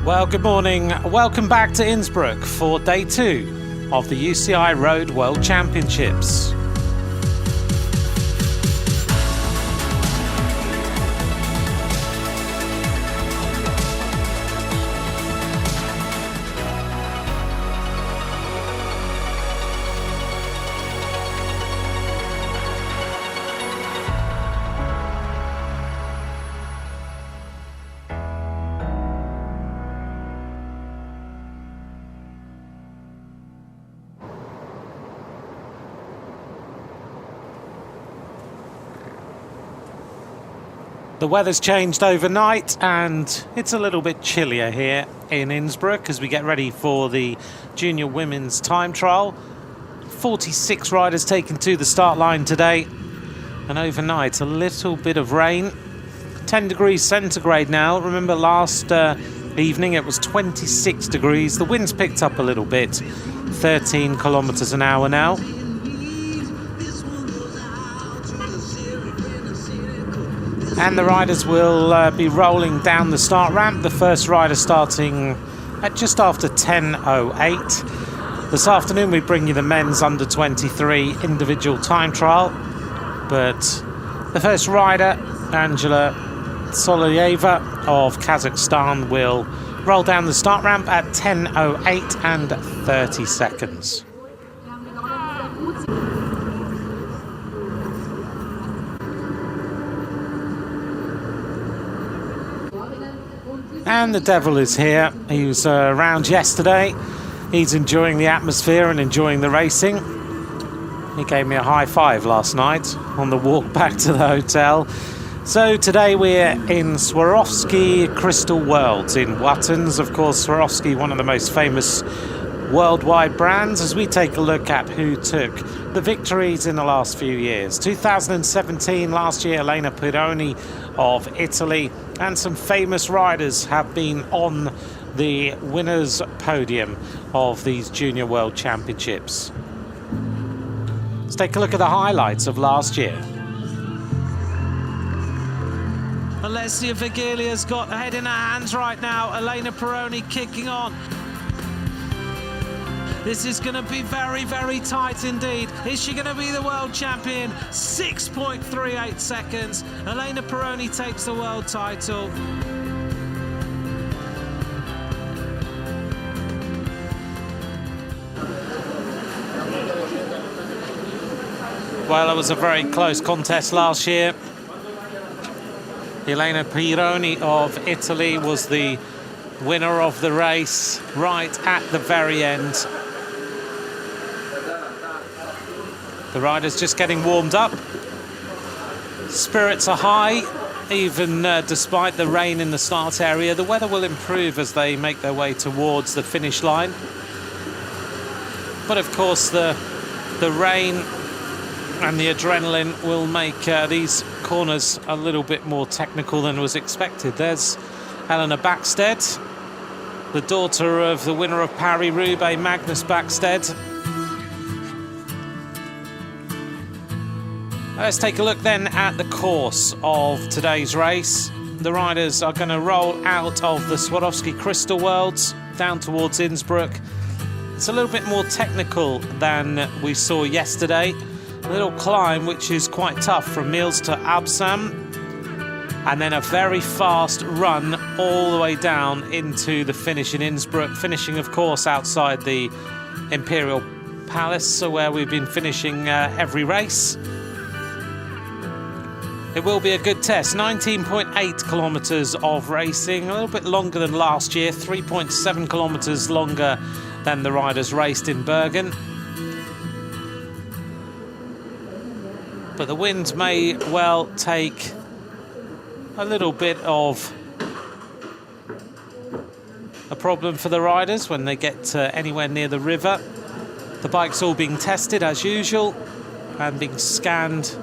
Well, good morning. Welcome back to Innsbruck for day 2 of the UCI Road World Championships. The weather's changed overnight and it's a little bit chillier here in Innsbruck as we get ready for the junior women's time trial. 46 riders taken to the start line today, and overnight a little bit of rain. 10 degrees centigrade now. Remember last evening it was 26 degrees. The wind's picked up a little bit, 13 kilometers an hour now. And the riders will be rolling down the start ramp. The first rider starting at just after 10:08. This afternoon we bring you the men's under 23 individual time trial. But the first rider, Angela Soloyeva of Kazakhstan, will roll down the start ramp at 10:08 and 30 seconds. And the devil is here. He was around yesterday. He's enjoying the atmosphere and enjoying the racing. He gave me a high five last night on the walk back to the hotel. So today we're in Swarovski Crystal Worlds in Wattens. Of course, Swarovski, one of the most famous worldwide brands, as we take a look at who took the victories in the last few years. 2017, last year, Elena Pironi of Italy, and some famous riders have been on the winners' podium of these Junior World Championships. Let's take a look at the highlights of last year. Alessia Vigilia's got a head in her hands right now. Elena Pironi kicking on. This is going to be very, very tight indeed. Is she going to be the world champion? 6.38 seconds. Elena Pironi takes the world title. Well, it was a very close contest last year. Elena Pironi of Italy was the winner of the race right at the very end. The riders just getting warmed up. Spirits are high, even despite the rain in the start area. The weather will improve as they make their way towards the finish line. But of course the rain and the adrenaline will make these corners a little bit more technical than was expected. There's Eleanor Backstedt, the daughter of the winner of Paris-Roubaix, Magnus Backstedt. Let's take a look then at the course of today's race. The riders are going to roll out of the Swarovski Crystal Worlds down towards Innsbruck. It's a little bit more technical than we saw yesterday. A little climb which is quite tough from Mils to Absam, and then a very fast run all the way down into the finish in Innsbruck, finishing of course outside the Imperial Palace, so where we've been finishing every race. It will be a good test. 19.8 kilometres of racing, a little bit longer than last year, 3.7 kilometres longer than the riders raced in Bergen. But the wind may well take a little bit of a problem for the riders when they get anywhere near the river. The bike's all being tested as usual and being scanned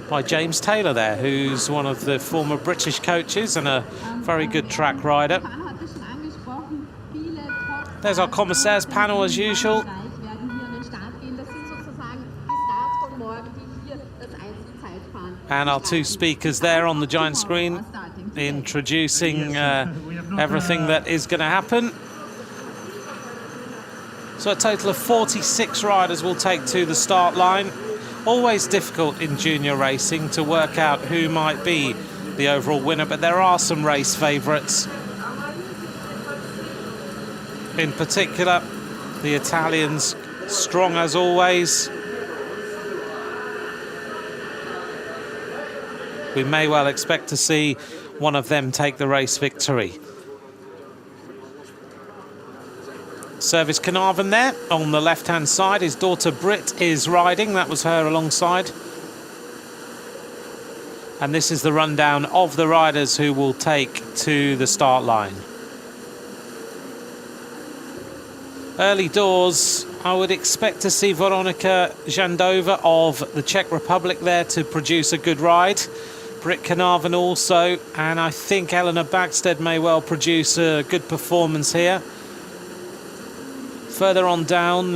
by James Taylor there, who's one of the former British coaches and a very good track rider. There's our commissaires panel as usual. And our two speakers there on the giant screen. introducing everything that is going to happen. So a total of 46 riders will take to the start line. Always difficult in junior racing to work out who might be the overall winner, but there are some race favourites. In particular, the Italians, strong as always. We may well expect to see one of them take the race victory. Service Carnarvon there on the left-hand side. His daughter Britt is riding. That was her alongside. And this is the rundown of the riders who will take to the start line. Early doors, I would expect to see Veronika Jandova of the Czech Republic there to produce a good ride. Britt Carnarvon also, and I think Eleanor Bagstead may well produce a good performance here. Further on down,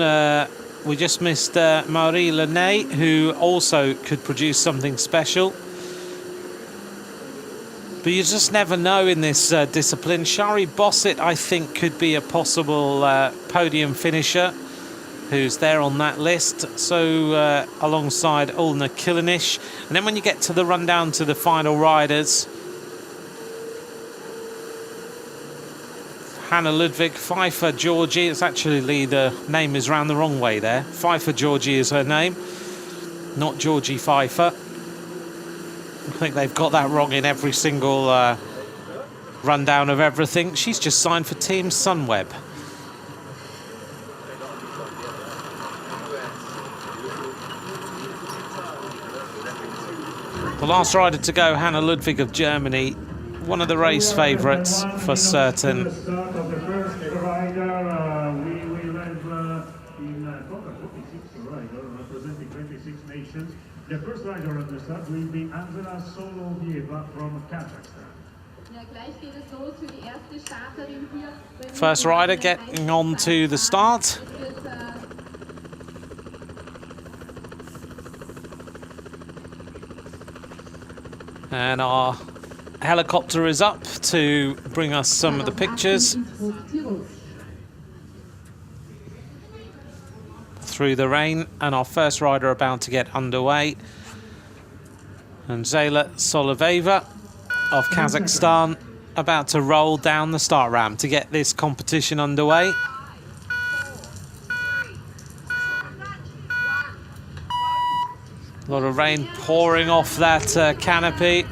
we just missed Marie Lenné, who also could produce something special. But you just never know in this discipline. Shari Bossett, I think, could be a possible podium finisher, who's there on that list. So alongside Ulna Kilinish. And then when you get to the rundown to the final riders, Hannah Ludwig, Pfeiffer Georgie. It's actually, the name is round the wrong way there. Pfeiffer Georgie is her name, not Georgie Pfeiffer. I think they've got that wrong in every single rundown of everything. She's just signed for Team Sunweb. The last rider to go, Hannah Ludwig of Germany, one of the race favourites for certain. The first rider at the start will be Angela Solovieva from Kazakhstan. First rider getting on to the start. And our helicopter is up to bring us some of the pictures through the rain, and our first rider about to get underway. And Zayla Soloveva of Kazakhstan about to roll down the start ramp to get this competition underway. A lot of rain pouring off that canopy.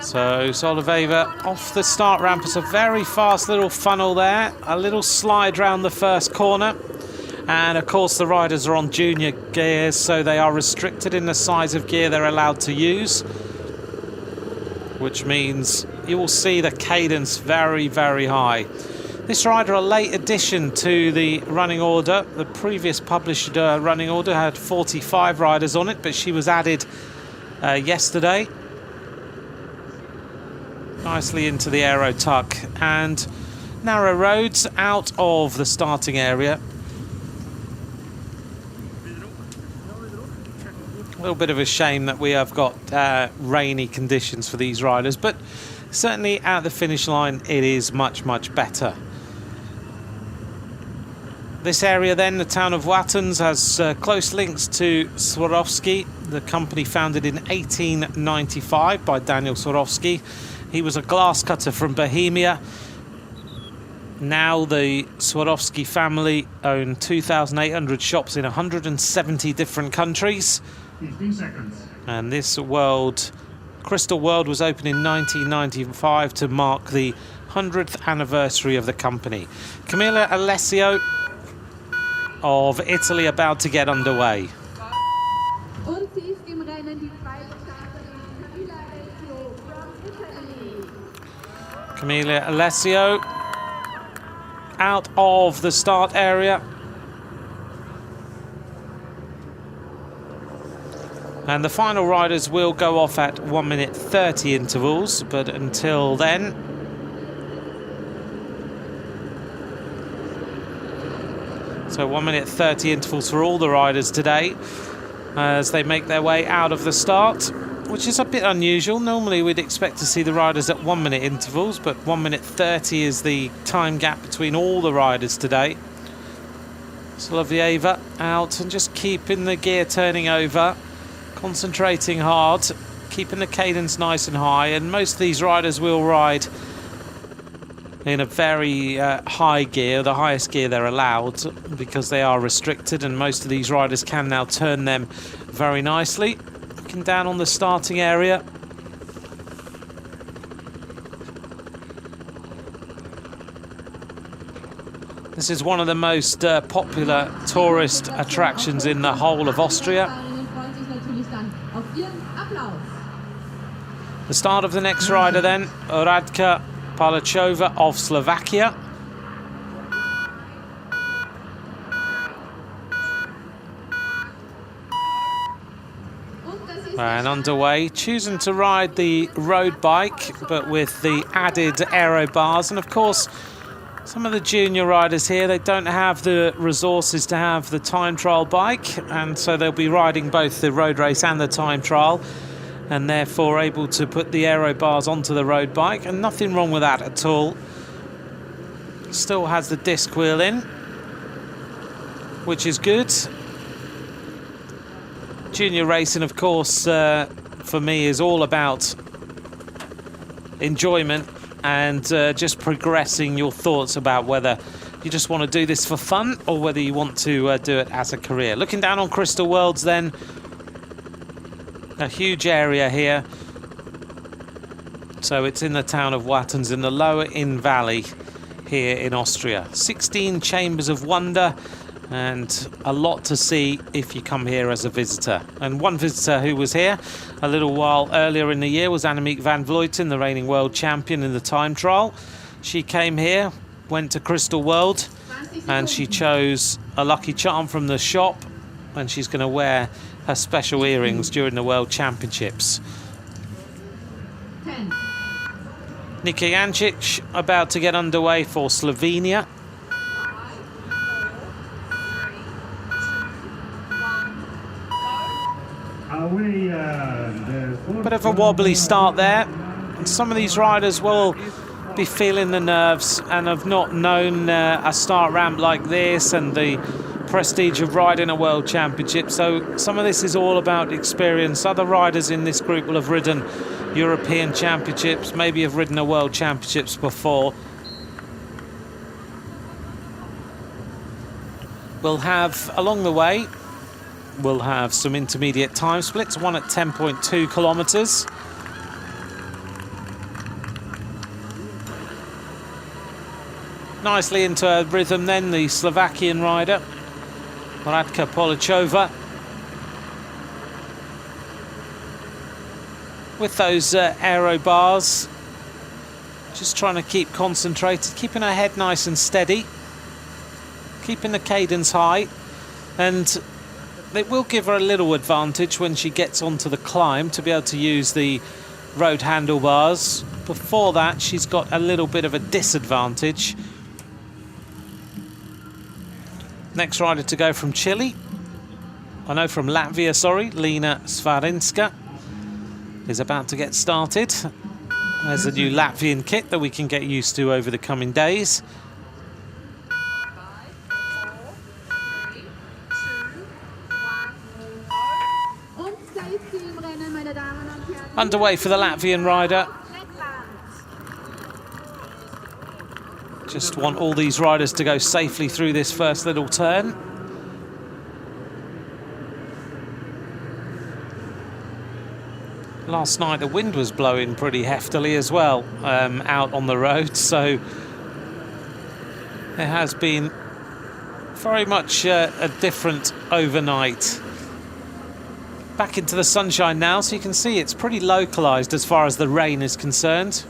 So Soloveva off the start ramp. It's a very fast little funnel there. A little slide round the first corner. And of course the riders are on junior gears, so they are restricted in the size of gear they're allowed to use, which means you will see the cadence very, very high. This rider, a late addition to the running order. The previous published running order had 45 riders on it, but she was added yesterday. Nicely into the aero tuck, and narrow roads out of the starting area. A little bit of a shame that we have got rainy conditions for these riders, but certainly at the finish line it is much, much better. This area then, the town of Wattens, has close links to Swarovski, the company founded in 1895 by Daniel Swarovski. He was a glass cutter from Bohemia. Now the Swarovski family own 2,800 shops in 170 different countries. 15 seconds. And this Crystal World was opened in 1995 to mark the 100th anniversary of the company. Camilla Alessio of Italy about to get underway. Camilla Alessio out of the start area. And the final riders will go off at 1 minute 30 intervals, but until then, so 1 minute 30 intervals for all the riders today as they make their way out of the start. which is a bit unusual. Normally we'd expect to see the riders at 1 minute intervals, but 1 minute 30 is the time gap between all the riders today. Solovieva out and just keeping the gear turning over, concentrating hard, keeping the cadence nice and high, and most of these riders will ride in a very high gear, the highest gear they're allowed, because they are restricted, and most of these riders can now turn them very nicely. Looking down on the starting area. This is one of the most popular tourist attractions in the whole of Austria. The start of the next rider then, Radka Palachova of Slovakia. And underway, choosing to ride the road bike, but with the added aero bars. And of course, some of the junior riders here, they don't have the resources to have the time trial bike, and so they'll be riding both the road race and the time trial, and therefore able to put the aero bars onto the road bike, and nothing wrong with that at all. Still has the disc wheel in, which is good. Junior racing, of course, for me is all about enjoyment and just progressing your thoughts about whether you just want to do this for fun or whether you want to do it as a career. Looking down on Crystal Worlds then, a huge area here. So it's in the town of Wattens in the lower Inn Valley here in Austria. 16 chambers of wonder and a lot to see if you come here as a visitor. And one visitor who was here a little while earlier in the year was Annemiek van Vleuten, the reigning world champion in the time trial. She came here, went to Crystal World, and she chose a lucky charm from the shop, and she's going to wear her special earrings during the World Championships. 10. Nika Jancic about to get underway for Slovenia. Bit of a wobbly start there. Some of these riders will be feeling the nerves and have not known a start ramp like this and the prestige of riding a World Championship. So some of this is all about experience. Other riders in this group will have ridden European Championships, maybe have ridden a World Championships before. We'll have, along the way, we'll have some intermediate time splits, one at 10.2 kilometers. Nicely into her rhythm then, the Slovakian rider, Radka Palachova. With those aero bars, just trying to keep concentrated, keeping her head nice and steady, keeping the cadence high, and it will give her a little advantage when she gets onto the climb to be able to use the road handlebars. Before that, she's got a little bit of a disadvantage. Next rider to go from Chile, from Latvia, sorry, Lena Svarinska is about to get started. There's a new Latvian kit that we can get used to over the coming days. Underway for the Latvian rider. Just want all these riders to go safely through this first little turn. Last night the wind was blowing pretty heftily as well out on the road, so it has been very much a different overnight. Back into the sunshine now, so you can see it's pretty localised as far as the rain is concerned.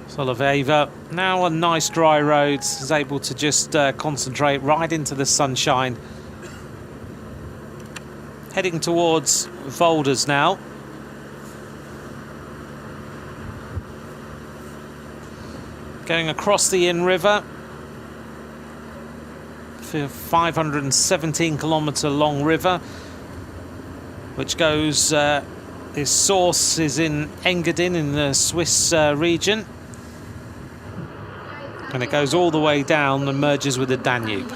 Solovieva now on nice dry roads is able to just concentrate right into the sunshine. Heading towards Volders now. Going across the Inn River. 517 kilometre long river. which goes, its source is in Engadin in the Swiss region. And it goes all the way down and merges with the Danube.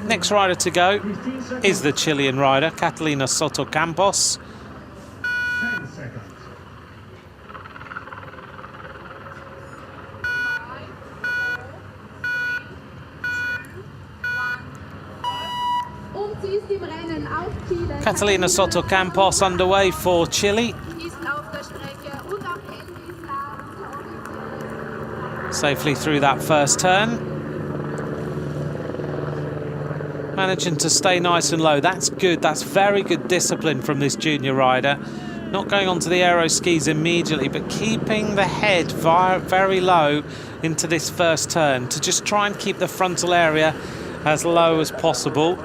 Next rider to go is the Chilean rider, Catalina Soto Campos. 10 seconds. Catalina Soto Campos underway for Chile. Safely through that first turn. Managing to stay nice and low. That's good. That's very good discipline from this junior rider. Not going onto the aero skis immediately, but keeping the head very low into this first turn to just try and keep the frontal area as low as possible.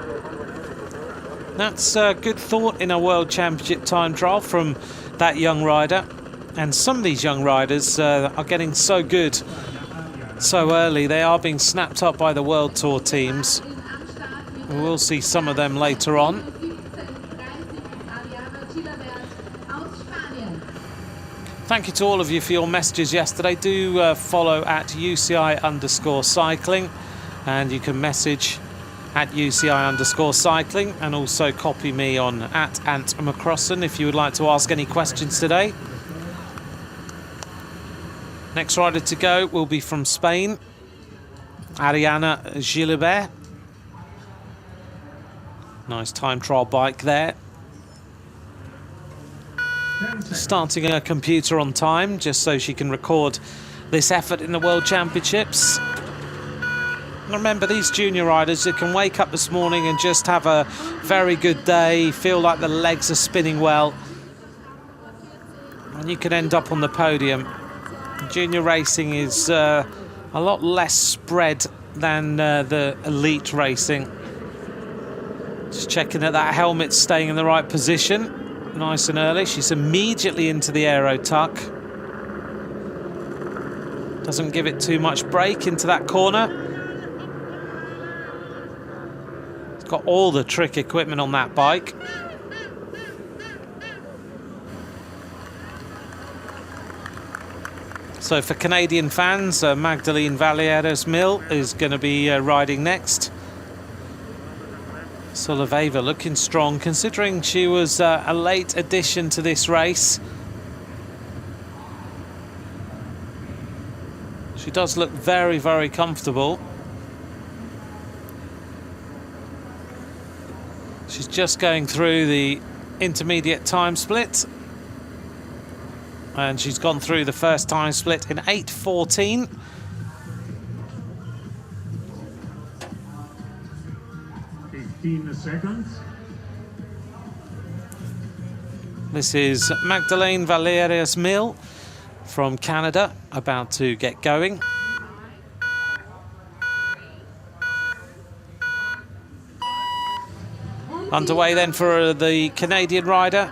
That's good thought in a World Championship time trial from that young rider. And some of these young riders are getting so good so early. They are being snapped up by the World Tour teams. We'll see some of them later on. Thank you to all of you for your messages yesterday. Do follow at UCI_cycling, and you can message at UCI_cycling, and also copy me on at Ant McCrossan if you would like to ask any questions today. Next rider to go will be from Spain, Ariana Gilbert. Nice time trial bike there. Starting her computer on time just so she can record this effort in the World Championships. Remember, these junior riders, you can wake up this morning and just have a very good day, feel like the legs are spinning well, and you can end up on the podium. Junior racing is a lot less spread than the elite racing. Just checking that that helmet's staying in the right position, nice and early. She's immediately into the aero tuck. Doesn't give it too much break into that corner. It's got all the trick equipment on that bike. So for Canadian fans, Magdalene Valieres-Mill is going to be riding next. Soloveva looking strong, considering she was a late addition to this race. She does look very, very comfortable. She's just going through the intermediate time split. And she's gone through the first time split in 8:14. Seconds. This is Magdalene Valieres-Mill from Canada, about to get going. Underway then for the Canadian rider.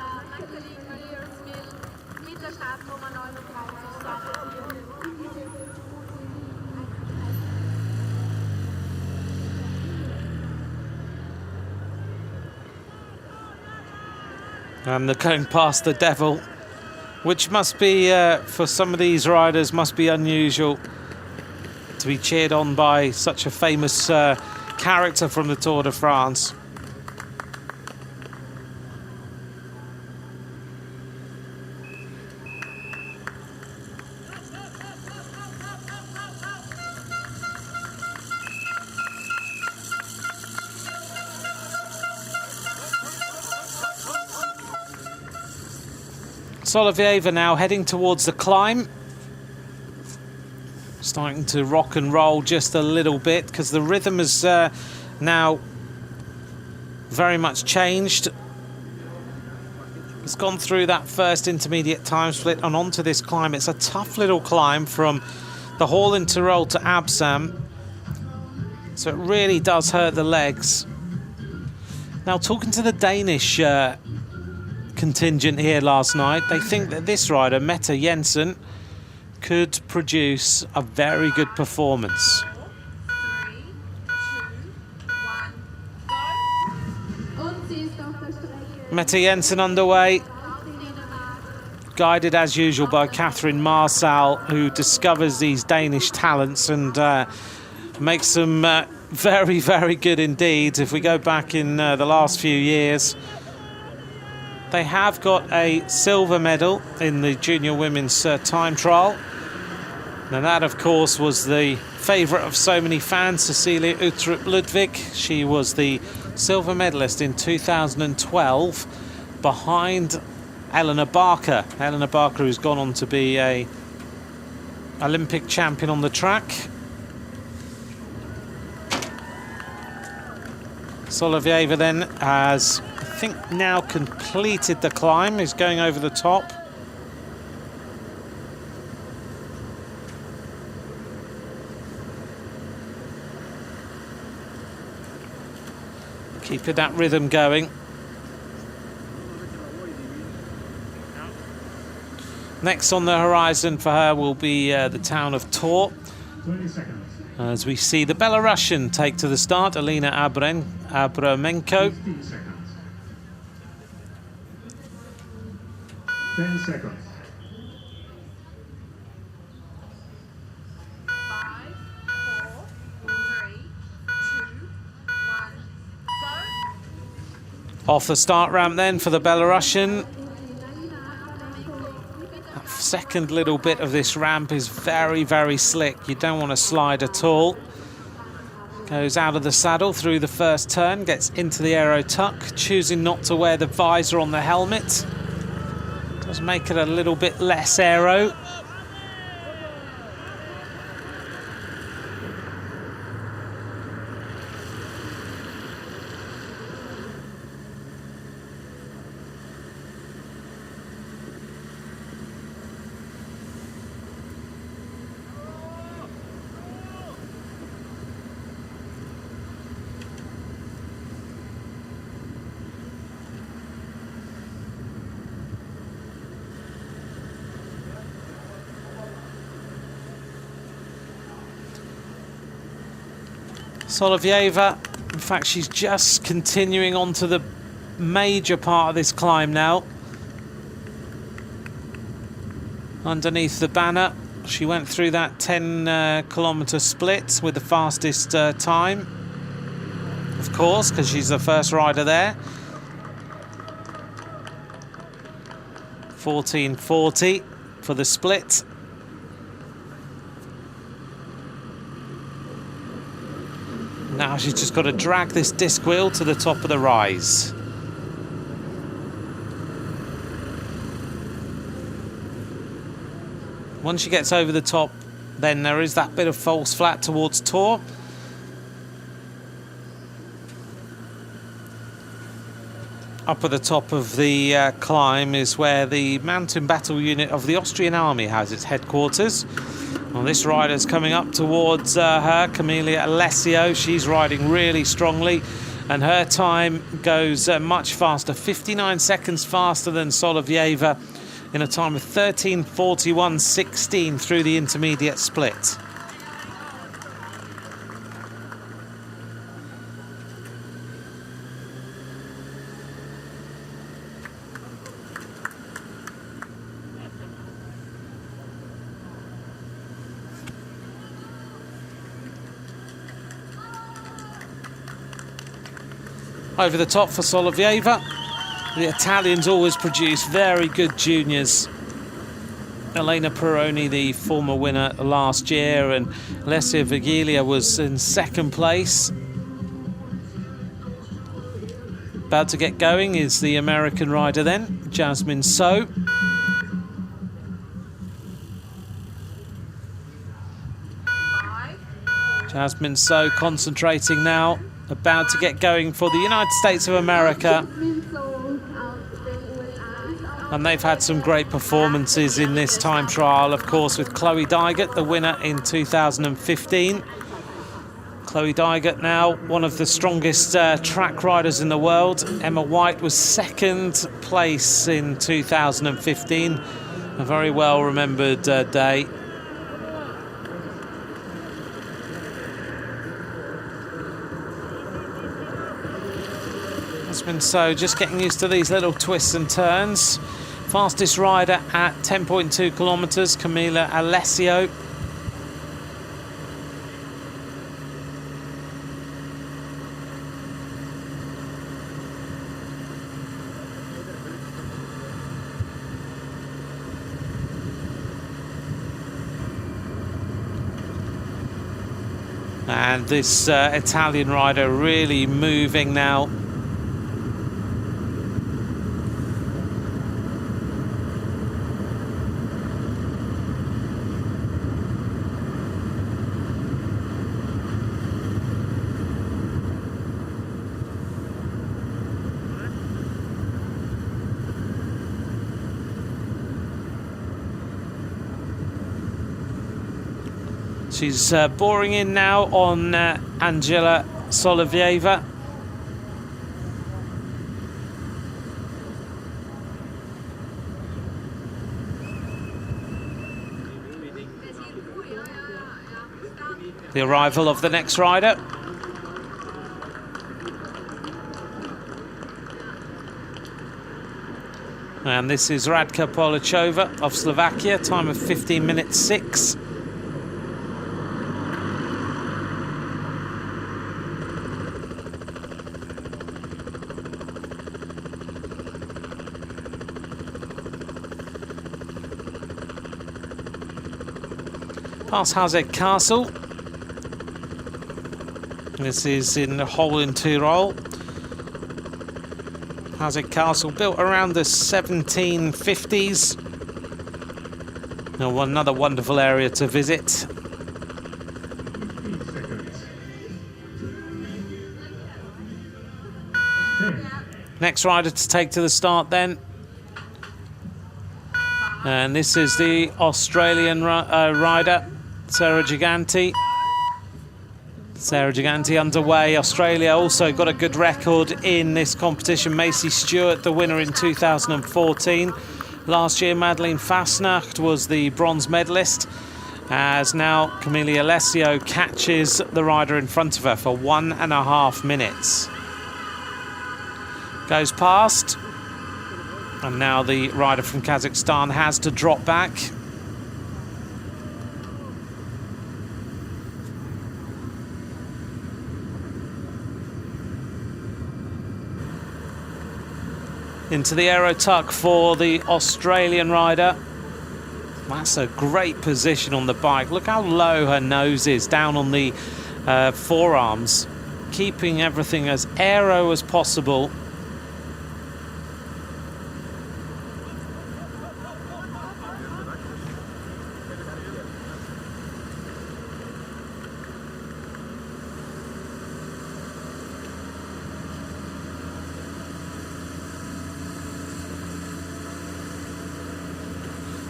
And they're going past the Devil, which must be, for some of these riders, must be unusual to be cheered on by such a famous character from the Tour de France. Soloveva now heading towards the climb. Starting to rock and roll just a little bit because the rhythm has now very much changed. It's gone through that first intermediate time split and onto this climb. It's a tough little climb from the Hall in Tirol to Absam. So it really does hurt the legs. Now, talking to the Danish contingent here last night, they think that this rider, Mette Jensen, could produce a very good performance. 3, 2, 1, go! Mette Jensen underway, guided as usual by Catherine Marsal, who discovers these Danish talents and makes them very, very good indeed. If we go back in the last few years, they have got a silver medal in the junior women's time trial. Now that, of course, was the favourite of so many fans, Cecilia Uttrup Ludwig. She was the silver medalist in 2012 behind Eleanor Barker. Eleanor Barker, who's gone on to be a Olympic champion on the track. Solovieva then has, I think, now completed the climb, is going over the top. Keeping that rhythm going. Next on the horizon for her will be the town of Tor. 20 seconds. As we see the Belarusian take to the start, Alina Abramenko. 15 seconds. 10 seconds. 5, 4, 3, 2, 1, go. Off the start ramp then for the Belarusian. That second little bit of this ramp is very, very slick. You don't want to slide at all. Goes out of the saddle through the first turn, gets into the aero tuck, choosing not to wear the visor on the helmet. Does make it a little bit less aero. Solovieva, in fact, she's just continuing on to the major part of this climb now. Underneath the banner, she went through that 10-kilometre split with the fastest time. Of course, because she's the first rider there. 14:40 for the split. Now she's just got to drag this disc wheel to the top of the rise. Once she gets over the top, then there is that bit of false flat towards Tor. Up at the top of the climb is where the mountain battle unit of the Austrian army has its headquarters. Well, this rider's coming up towards her, Camelia Alessio. She's riding really strongly, and her time goes much faster, 59 seconds faster than Solovieva, in a time of 13:41.16 through the intermediate split. Over the top for Solovieva. The Italians always produce very good juniors. Elena Peroni, the former winner last year, and Alessia Vigilia was in second place. About to get going is the American rider then, Jasmine So. Jasmine So concentrating now, about to get going for the United States of America. And they've had some great performances in this time trial, of course, with Chloe Dygert, the winner in 2015. Chloe Dygert now one of the strongest track riders in the world. Emma White was second place in 2015. A very well remembered day. As And so just getting used to these little twists and turns. Fastest rider at 10.2 kilometres, Camila Alessio. And this Italian rider really moving now. She's boring in now on Angela Solovieva. The arrival of the next rider. And this is Radka Polichova of Slovakia, time of 15 minutes 6. Past Hazard Castle. This is in the hole in Tirol. Hazard Castle, built around the 1750s. Another wonderful area to visit. 15 seconds. 10. Next rider to take to the start then. And this is the Australian rider, Sarah Giganti. Sarah Giganti underway. Australia also got a good record in this competition. Macy Stewart, the winner in 2014. Last year, Madeleine Fasnacht was the bronze medalist, as now Camila Alessio catches the rider in front of her for 1.5 minutes. Goes past, and now the rider from Kazakhstan has to drop back. Into the aero tuck for the Australian rider. That's a great position on the bike. Look how low her nose is, down on the forearms, keeping everything as aero as possible.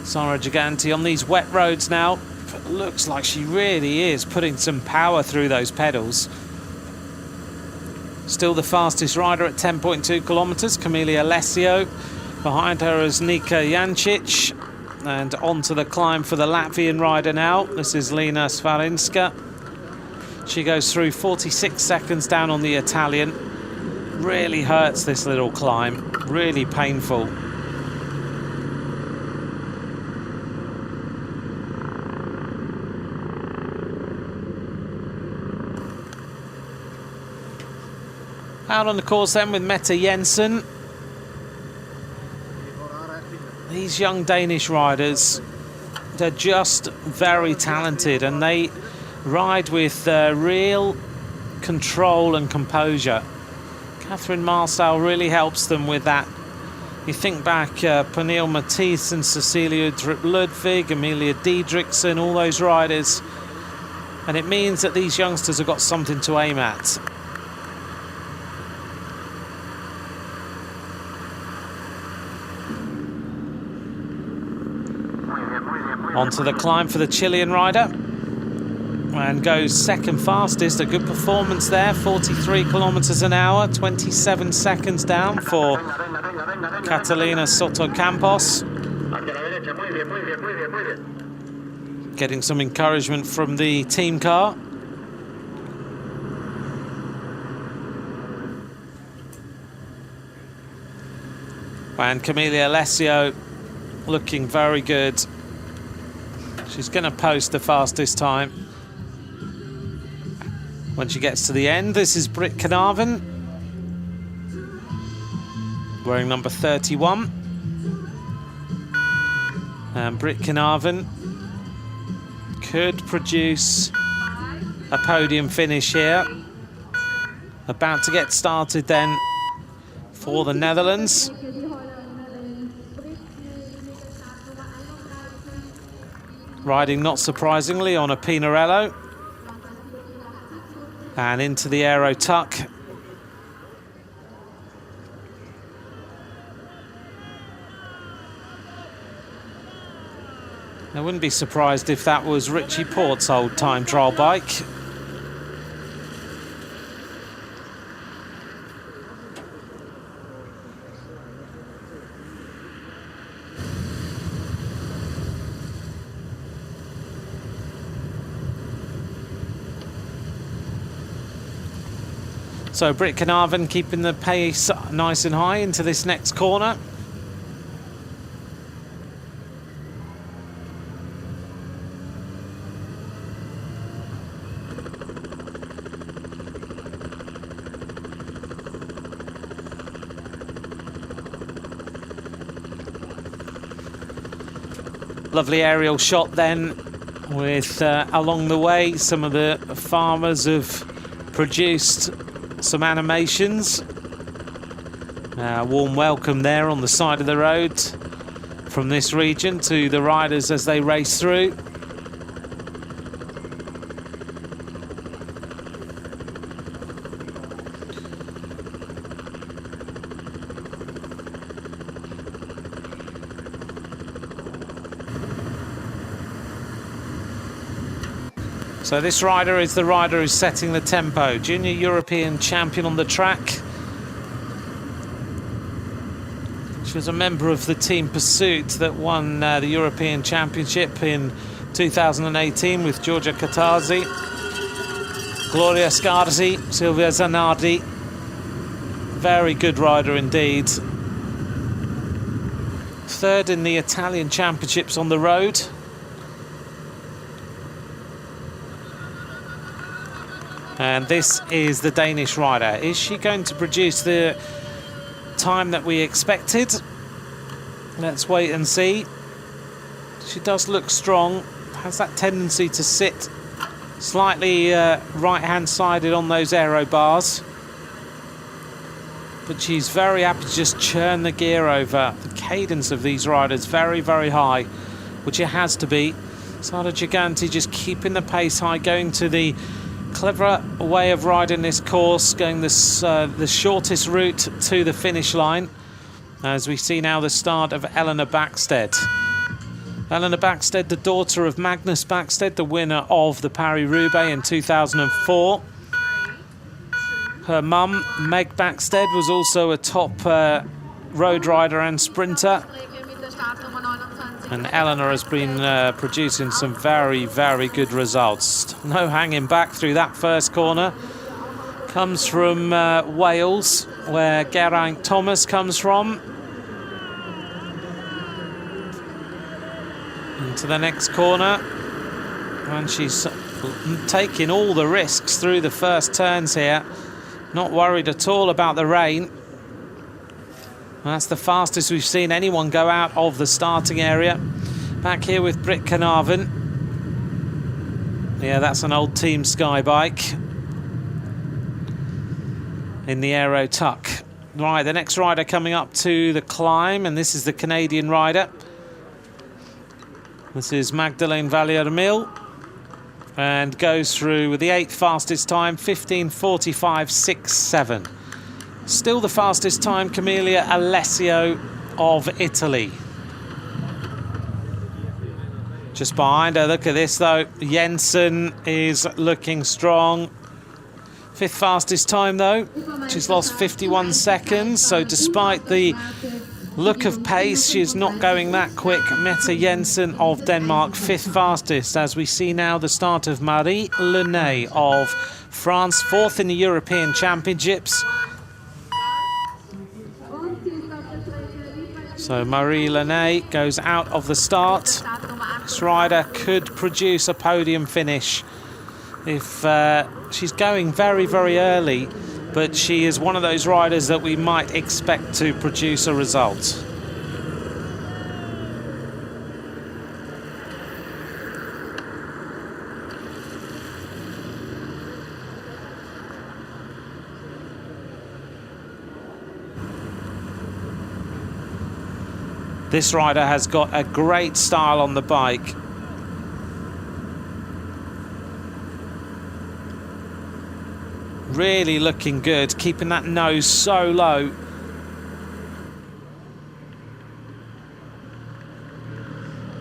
Sarah Giganti on these wet roads now. It looks like she really is putting some power through those pedals. Still the fastest rider at 10.2 kilometres, Camila Alessio. Behind her is Nika Jancic. And onto the climb for the Latvian rider now. This is Lina Svarinska. She goes through 46 seconds down on the Italian. Really hurts this little climb, really painful. Out on the course then with Mette Jensen. These young Danish riders, they're just very talented, and they ride with real control and composure. Catherine Marcel really helps them with that. You think back, Pernille Matisse and Cecilia Ludwig, Amelia Diedrichsen, all those riders, and it means that these youngsters have got something to aim at. Onto the climb for the Chilean rider, and goes second fastest. A good performance there, 43 kilometers an hour, 27 seconds down for Catalina Soto Campos. Getting some encouragement from the team car. And Camelia Alessio looking very good. She's going to post the fastest time when she gets to the end. This is Britt Carnarvon, wearing number 31. And Britt Carnarvon could produce a podium finish here. About to get started then for the Netherlands. Riding, not surprisingly, on a Pinarello. And into the aero tuck. I wouldn't be surprised if that was Richie Port's old time trial bike. So Britt Carnarvon keeping the pace nice and high into this next corner. Lovely aerial shot then with along the way some of the farmers have produced some animations. Warm welcome there on the side of the road from this region to the riders as they race through. So this rider is the rider who's setting the tempo. Junior European champion on the track. She was a member of the team Pursuit that won the European Championship in 2018 with Giorgia Cattazzi, Gloria Scarsi, Silvia Zanardi. Very good rider indeed. Third in the Italian Championships on the road. And this is the Danish rider. Is she going to produce the time that we expected? Let's wait and see. She does look strong. Has that tendency to sit slightly right-hand sided on those aero bars. But she's very happy to just churn the gear over. The cadence of these riders very, very high, which it has to be. Sara Giganti just keeping the pace high, going to the clever way of riding this course, going this the shortest route to the finish line, as we see now the start of Eleanor Backstead. Eleanor Backstead, the daughter of Magnus Backstead, the winner of the Paris-Roubaix in 2004. Her mum, Meg Backstead, was also a top road rider and sprinter. And Eleanor has been producing some very, very good results. No hanging back through that first corner. Comes from Wales, where Geraint Thomas comes from. Into the next corner. And she's taking all the risks through the first turns here. Not worried at all about the rain. That's the fastest we've seen anyone go out of the starting area. Back here with Britt Carnarvon. Yeah, that's an old Team Sky bike. In the aero tuck. Right, the next rider coming up to the climb, and this is the Canadian rider. This is Magdalene Valliere-Mil. And goes through with the 8th fastest time, 15:45.67. Still the fastest time, Camelia Alessio of Italy. Just behind her, look at this though. Jensen is looking strong. 5th fastest time though. She's lost 51 seconds, so despite the look of pace, she's not going that quick. Mette Jensen of Denmark, 5th fastest, as we see now the start of Marie Lenay of France, 4th in the European Championships. So Marie Lenné goes out of the start. This rider could produce a podium finish if she's going very, very early, but she is one of those riders that we might expect to produce a result. This rider has got a great style on the bike. Really looking good, keeping that nose so low.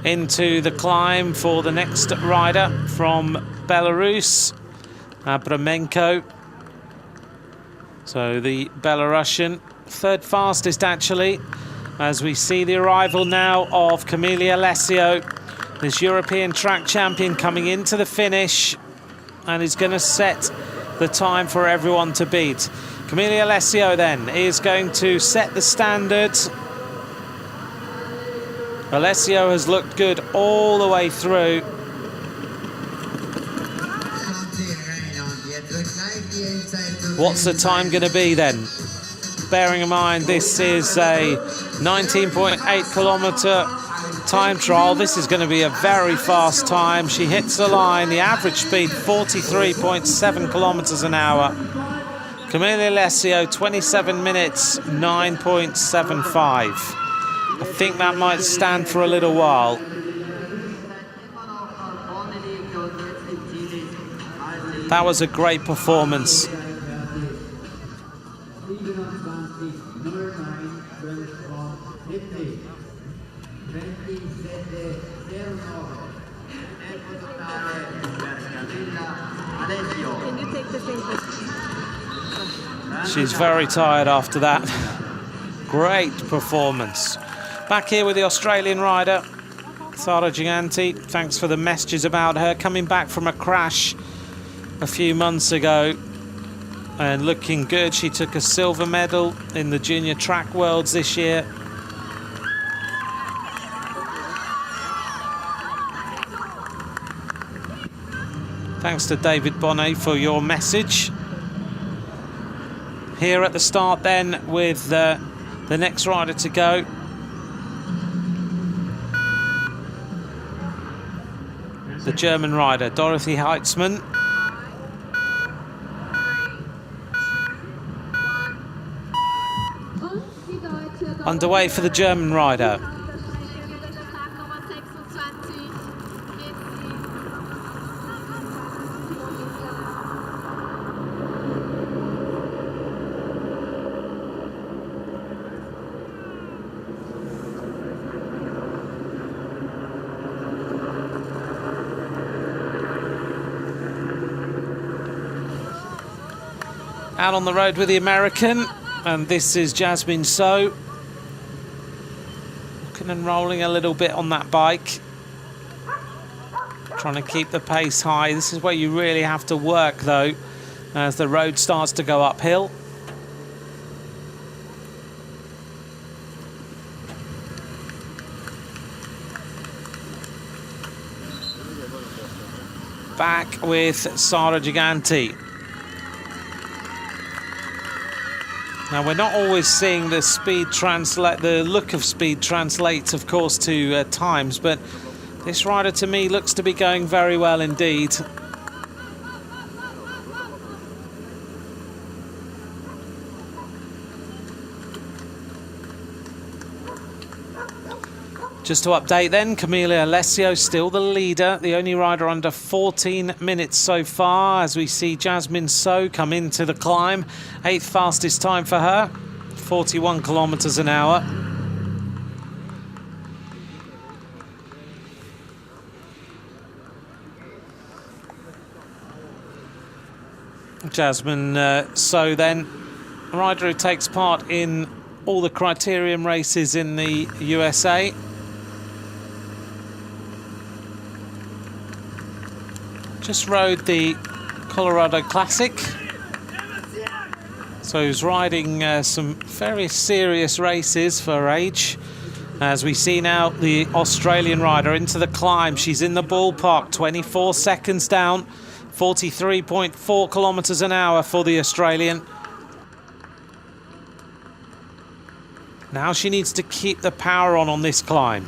Into the climb for the next rider from Belarus, Abramenko. So the Belarusian, third fastest actually, as we see the arrival now of Camille Alessio, this European track champion, coming into the finish and is going to set the time for everyone to beat. Camille Alessio then is going to set the standard. Alessio has looked good all the way through. What's the time going to be then? Bearing in mind this is a 19.8 kilometre time trial, this is going to be a very fast time. She hits the line, the average speed 43.7 kilometres an hour. Camille Alessio 27 minutes 9.75. I think that might stand for a little while. That was a great performance. She's very tired after that. Great performance. Back here with the Australian rider, Sara Giganti. Thanks for the messages about her. Coming back from a crash a few months ago and looking good. She took a silver medal in the Junior Track Worlds this year. Thanks to David Bonnet for your message. Here at the start then with the next rider to go. The German rider, Dorothy Heitzmann. Underway for the German rider. Out on the road with the American, and this is Jasmine So. Rocking and rolling a little bit on that bike. Trying to keep the pace high. This is where you really have to work though, as the road starts to go uphill. Back with Sara Giganti. Now we're not always seeing the speed translate, the look of speed translates, of course, to times, but this rider to me looks to be going very well indeed. Just to update then, Camille Alessio still the leader, the only rider under 14 minutes so far, as we see Jasmine So come into the climb. 8th fastest time for her, 41 kilometres an hour. Jasmine So then, a rider who takes part in all the criterium races in the USA. Just rode the Colorado Classic, so he's riding some very serious races for her age. As we see now the Australian rider into the climb. She's in the ballpark, 24 seconds down, 43.4 kilometers an hour for the Australian. Now she needs to keep the power on this climb.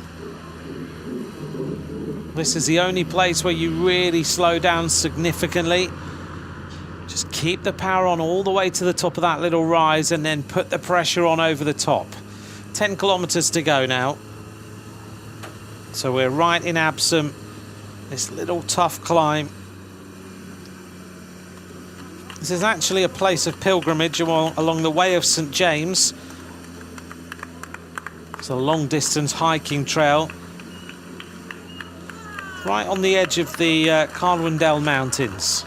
This is the only place where you really slow down significantly. Just keep the power on all the way to the top of that little rise and then put the pressure on over the top. 10 kilometers to go now. So we're right in Absam, this little tough climb. This is actually a place of pilgrimage along the way of St. James. It's a long distance hiking trail. Right on the edge of the Carwendell Mountains.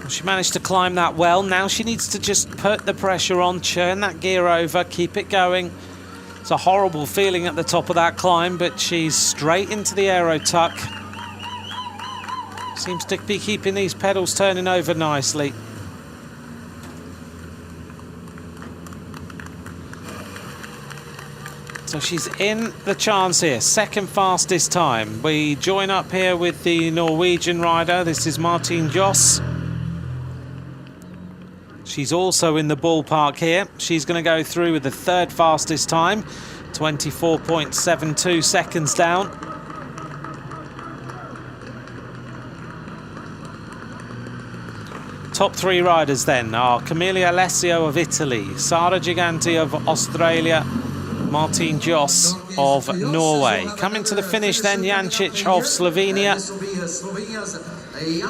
She managed to climb that well. Now she needs to just put the pressure on, churn that gear over, keep it going. It's a horrible feeling at the top of that climb, but she's straight into the aero tuck. Seems to be keeping these pedals turning over nicely. So she's in the chance here, second fastest time. We join up here with the Norwegian rider. This is Martine Joss. She's also in the ballpark here. She's going to go through with the third fastest time, 24.72 seconds down. Top three riders then are Camilla Alessio of Italy, Sara Giganti of Australia, Martine Joss of Norway. Coming to the finish then, Jancic of Slovenia.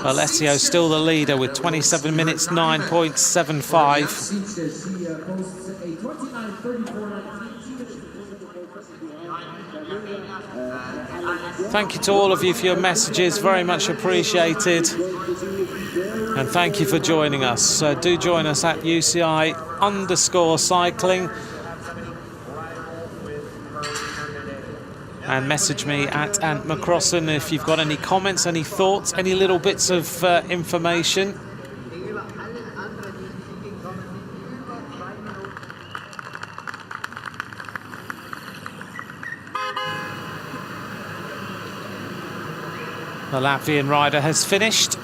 Alessio still the leader with 27 minutes 9.75. Thank you to all of you for your messages, very much appreciated. And thank you for joining us. Do join us at UCI_cycling. And message me at Ant McCrossan if you've got any comments, any thoughts, any little bits of information. The Latvian rider has finished.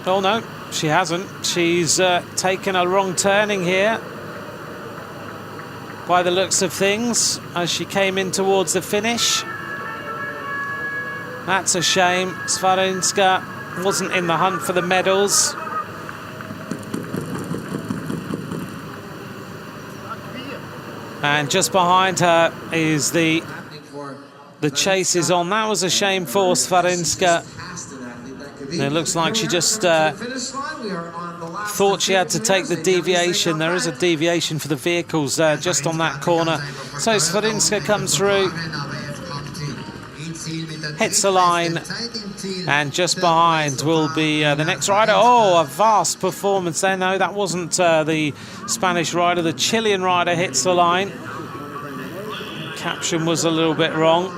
Oh no, she hasn't. She's taken a wrong turning here, by the looks of things, as she came in towards the finish. That's a shame. Swarinska wasn't in the hunt for the medals. And just behind her is the chase is on. That was a shame for Swarinska. It looks like she just thought she had to take the deviation. There is a deviation for the vehicles just on that corner. So Swarinska comes through, hits the line, and just behind will be the next rider. Oh, a vast performance there. No, that wasn't the Spanish rider. The Chilean rider hits the line. Caption was a little bit wrong.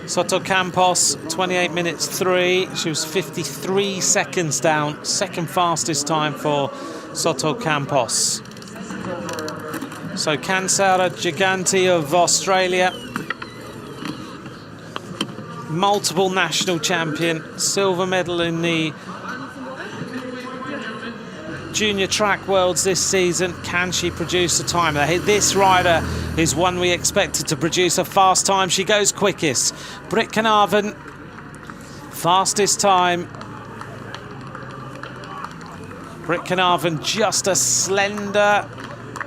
Soto Campos, 28 minutes 3. She was 53 seconds down. Second fastest time for Soto Campos. So Sara Giganti of Australia, multiple national champion, silver medal in the Junior Track Worlds this season. Can she produce a time? This rider is one we expected to produce a fast time. She goes quickest. Britt Carnarvon, fastest time. Britt Carnarvon just a slender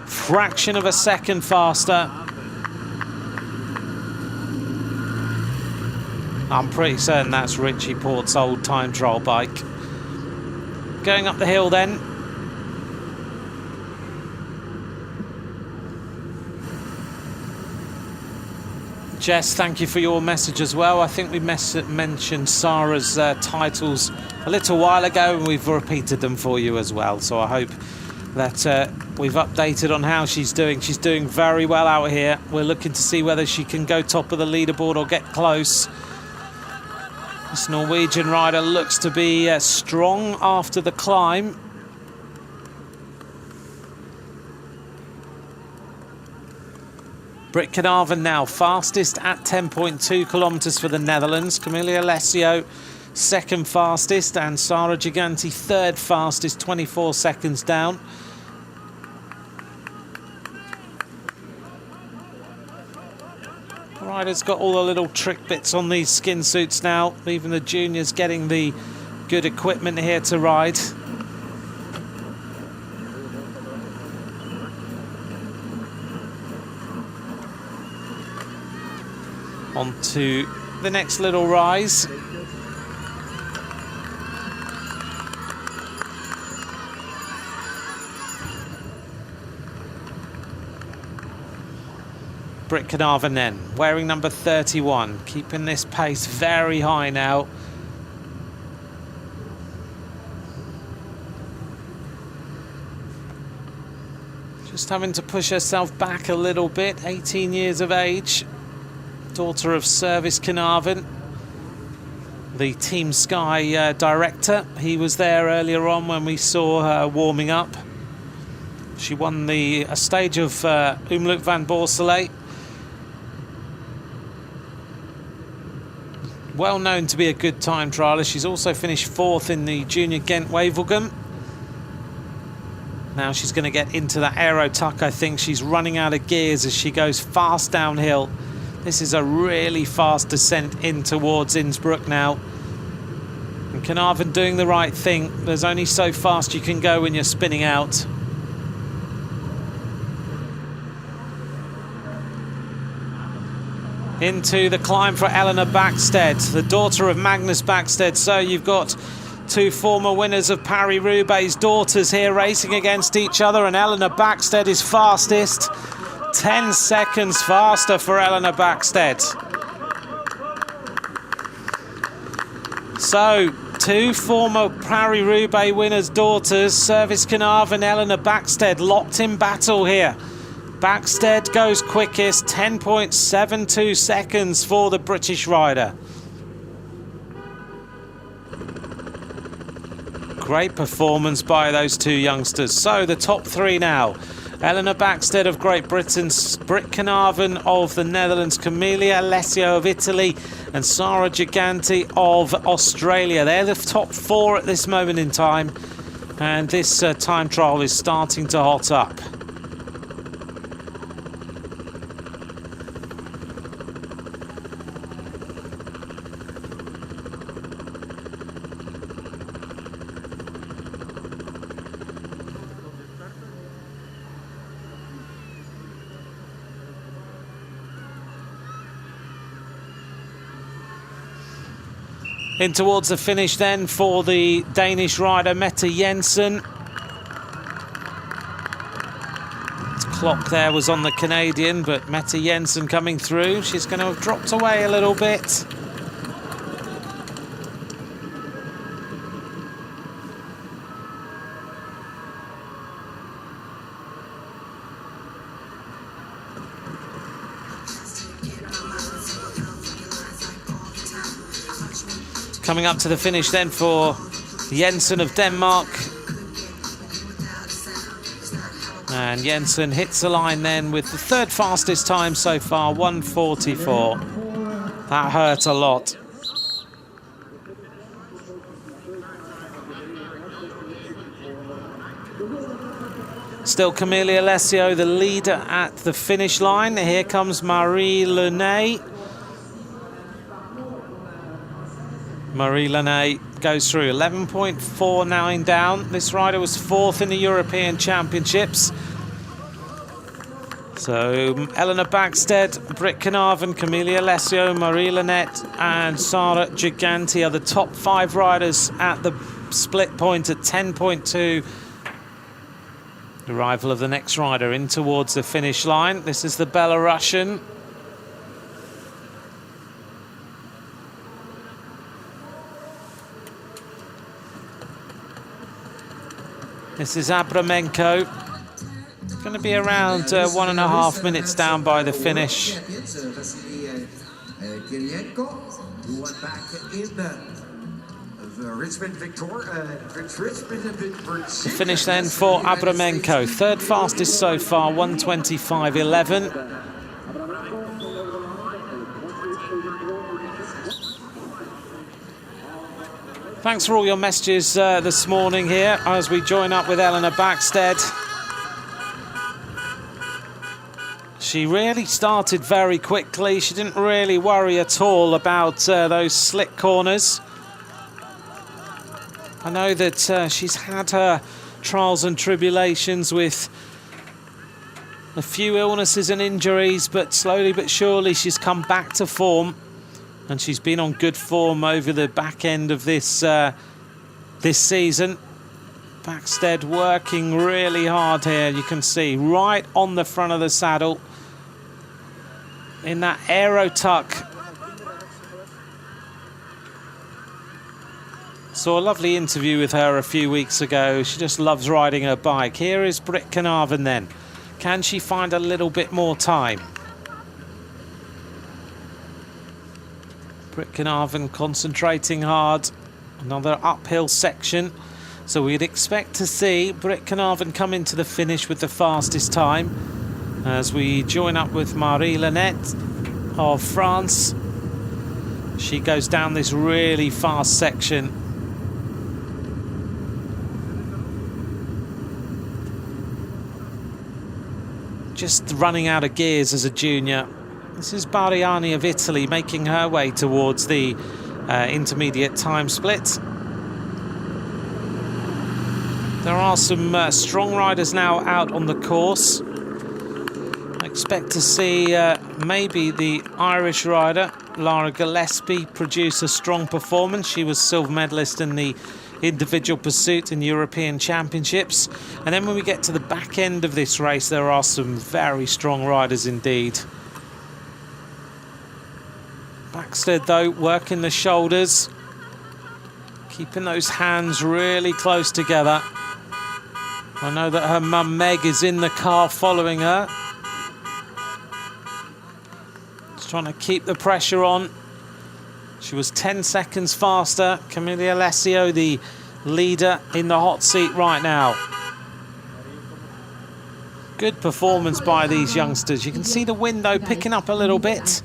fraction of a second faster. I'm pretty certain that's Richie Port's old time trial bike. Going up the hill then. Jess, thank you for your message as well. I think we mentioned Sarah's titles a little while ago, and we've repeated them for you as well. So I hope that we've updated on how she's doing. She's doing very well out here. We're looking to see whether she can go top of the leaderboard or get close. This Norwegian rider looks to be strong after the climb. Britt Kanaven now fastest at 10.2 kilometres for the Netherlands. Camilla Alessio second fastest, and Sara Giganti third fastest, 24 seconds down. The rider's got all the little trick bits on these skin suits now. Even the juniors getting the good equipment here to ride. On to the next little rise. Britt Kanaven then, wearing number 31, keeping this pace very high now. Just having to push herself back a little bit, 18 years of age. Daughter of Service Kanaven, the Team Sky director. He was there earlier on when we saw her warming up. She won a stage of Omloop van Borsele. Well known to be a good time trialer. She's also finished 4th in the Junior Ghent-Wevelgem. Now she's going to get into that aero tuck. I think she's running out of gears as she goes fast downhill. This is a really fast descent in towards Innsbruck now. And Kanaven doing the right thing. There's only so fast you can go when you're spinning out. Into the climb for Eleanor Backstead, the daughter of Magnus Backstead. So you've got two former winners of Paris-Roubaix daughters here racing against each other, and Eleanor Backstead is fastest. 10 seconds faster for Eleanor Backstead. So, two former Paris-Roubaix winners' daughters, Service Kanaven and Eleanor Backstead, locked in battle here. Backstead goes quickest, 10.72 seconds for the British rider. Great performance by those two youngsters. So, the top three now. Eleanor Backstead of Great Britain, Britt Kanaven of the Netherlands, Camilla Alessio of Italy, and Sara Giganti of Australia. They're the top four at this moment in time, and this time trial is starting to hot up. In towards the finish then for the Danish rider Mette Jensen. The clock there was on the Canadian, but Mette Jensen coming through. She's going to have dropped away a little bit. Coming up to the finish then for Jensen of Denmark. And Jensen hits the line then with the third fastest time so far, 1:44. That hurt a lot. Still Camilla Alessio, the leader at the finish line. Here comes Marie Lenay. Marie Lenay goes through, 11.49 down. This rider was 4th in the European Championships. So Eleanor Backstead, Britt Kanaven, Camilla Alessio, Marie Lenay and Sara Giganti are the top 5 riders at the split point at 10.2. Arrival of the next rider in towards the finish line. This is the Belarusian. This is Abramenko. Going to be around 1.5 minutes down by the finish. Kirienko, who went back in the Richmond The finish then for Abramenko. Third fastest so far, 1:25.11. Thanks for all your messages this morning here as we join up with Eleanor Backstead. She really started very quickly. She didn't really worry at all about those slick corners. I know that she's had her trials and tribulations with a few illnesses and injuries, but slowly but surely she's come back to form, and she's been on good form over the back end of this season. Backstead working really hard here. You can see right on the front of the saddle in that aero tuck. Saw a lovely interview with her a few weeks ago. She just loves riding her bike. Here is Britt Carnarvon then. Can she find a little bit more time? Britt Carnarvon concentrating hard. Another uphill section. So we'd expect to see Britt Carnarvon come into the finish with the fastest time as we join up with Marie Lanette of France. She goes down this really fast section. Just running out of gears as a junior. This is Bariani of Italy making her way towards the intermediate time split. There are some strong riders now out on the course. I expect to see maybe the Irish rider Lara Gillespie produce a strong performance. She was silver medalist in the individual pursuit in European Championships. And then when we get to the back end of this race, there are some very strong riders indeed. Backstead, though, working the shoulders, keeping those hands really close together. I know that her mum Meg is in the car following her. Just trying to keep the pressure on. She was 10 seconds faster. Camilla Alessio, the leader, in the hot seat right now. Good performance by these youngsters. You can see the window picking up a little bit.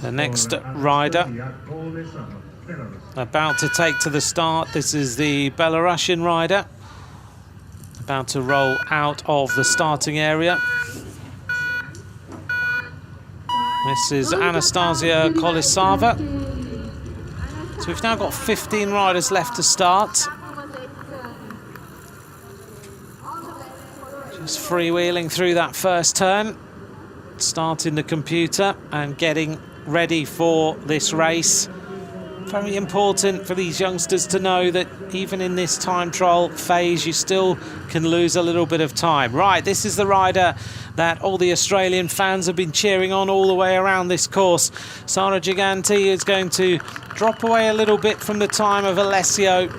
The next rider about to take to the start. This is the Belarusian rider about to roll out of the starting area. This is Anastasia Kolisava. So we've now got 15 riders left to start. Just freewheeling through that first turn, starting the computer and getting ready for this race. Very important for these youngsters to know that even in this time trial phase, you still can lose a little bit of time. Right, this is the rider that all the Australian fans have been cheering on all the way around this course. Sara Gigante is going to drop away a little bit from the time of Alessio.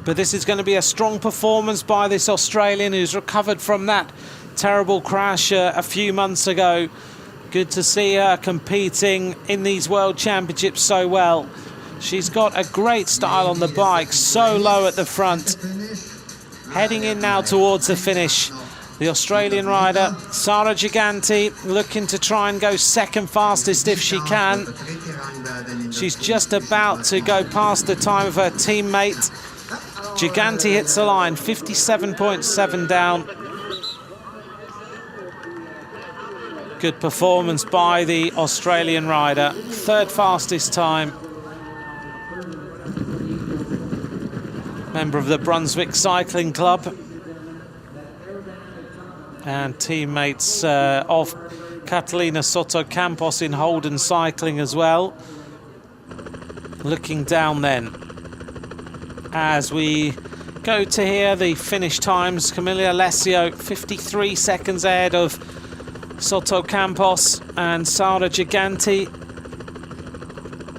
But this is going to be a strong performance by this Australian who's recovered from that terrible crash a few months ago. Good to see her competing in these World Championships so well. She's got a great style on the bike, so low at the front. Heading in now towards the finish. The Australian rider, Sara Gigante, looking to try and go second fastest if she can. She's just about to go past the time of her teammate. Gigante hits the line, 57.7 down. Good performance by the Australian rider. Third fastest time. Member of the Brunswick Cycling Club. And teammates of Catalina Soto Campos in Holden Cycling as well. Looking down then, as we go to hear the finish times. Camilla Alessio, 53 seconds ahead of Soto Campos and Sara Gigante.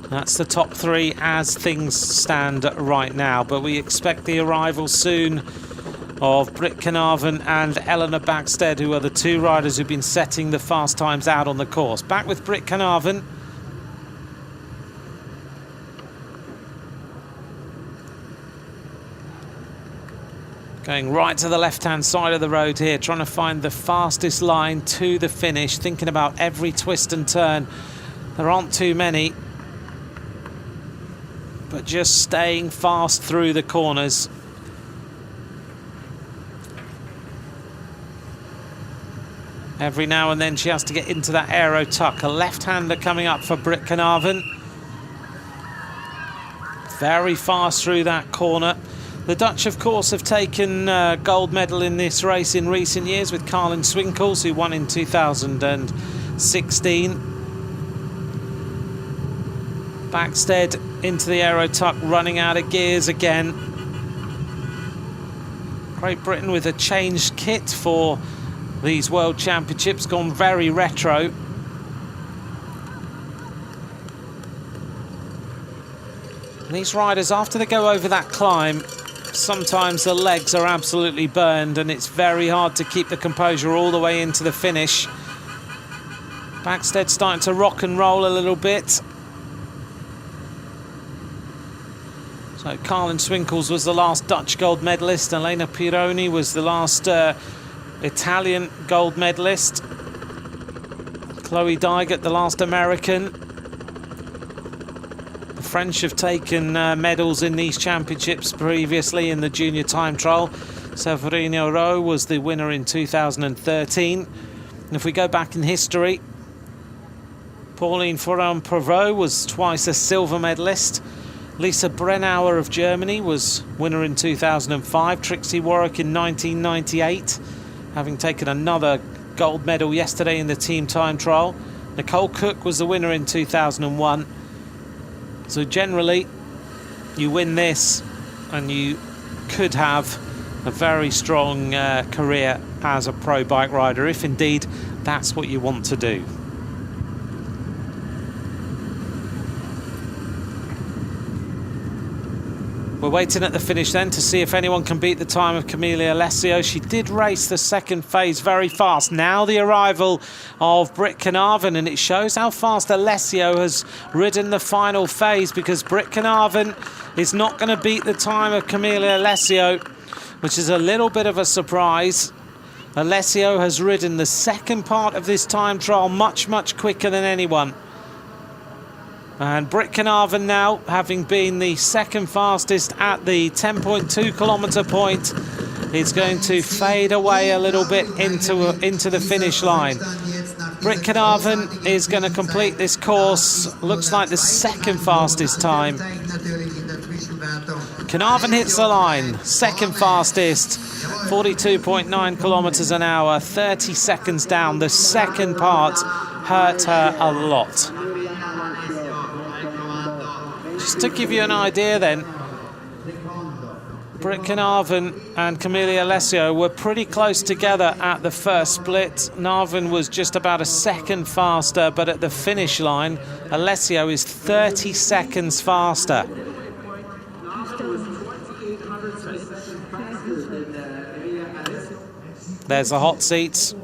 That's the top three as things stand right now, but we expect the arrival soon of Britt Carnarvon and Eleanor Backstead, who are the two riders who've been setting the fast times out on the course. Back with Britt Carnarvon. Going right to the left-hand side of the road here, trying to find the fastest line to the finish, thinking about every twist and turn. There aren't too many, but just staying fast through the corners. Every now and then she has to get into that aero tuck. A left-hander coming up for Britt Carnarvon. Very fast through that corner. The Dutch, of course, have taken gold medal in this race in recent years with Carlin Swinkels, who won in 2016. Backstead into the aero tuck, running out of gears again. Great Britain with a changed kit for these World Championships, gone very retro. And these riders, after they go over that climb, sometimes the legs are absolutely burned and it's very hard to keep the composure all the way into the finish. Backstead starting to rock and roll a little bit. So Carlin Swinkels was the last Dutch gold medalist. Elena Pironi was the last Italian gold medalist. Chloe Dygert, the last American. The French have taken medals in these championships previously in the junior time trial. Severino Rowe was the winner in 2013. And if we go back in history, Pauline Ferrand-Prévot was twice a silver medalist. Lisa Brennauer of Germany was winner in 2005. Trixie Warwick in 1998, having taken another gold medal yesterday in the team time trial. Nicole Cook was the winner in 2001. So generally, you win this and you could have a very strong career as a pro bike rider, if indeed that's what you want to do. We're waiting at the finish then to see if anyone can beat the time of Camelia Alessio. She did race the second phase very fast. Now the arrival of Britt Carnarvon, and it shows how fast Alessio has ridden the final phase, because Britt Carnarvon is not going to beat the time of Camelia Alessio, which is a little bit of a surprise. Alessio has ridden the second part of this time trial much, much quicker than anyone. And Britt Carnarvon now, having been the second fastest at the 10.2 kilometre point, is going to fade away a little bit into the finish line. Britt Carnarvon is going to complete this course, looks like the second fastest time. Carnarvon hits the line, second fastest, 42.9 kilometres an hour, 30 seconds down. The second part hurt her a lot. Just to give you an idea then, Britt Carnarvon and Camelia Alessio were pretty close together at the first split. Carnarvon was just about a second faster, but at the finish line, Alessio is 30 seconds faster. There's the hot seats.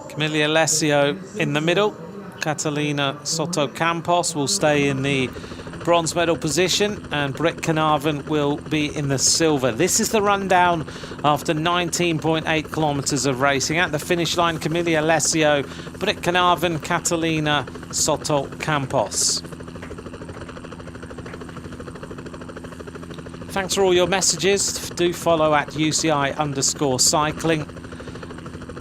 Camelia Alessio in the middle. Catalina Soto Campos will stay in the bronze medal position, and Britt Carnarvon will be in the silver. This is the rundown after 19.8 kilometres of racing. At the finish line, Camelia Alessio, Britt Carnarvon, Catalina Soto Campos. Thanks for all your messages. Do follow at UCI_cycling.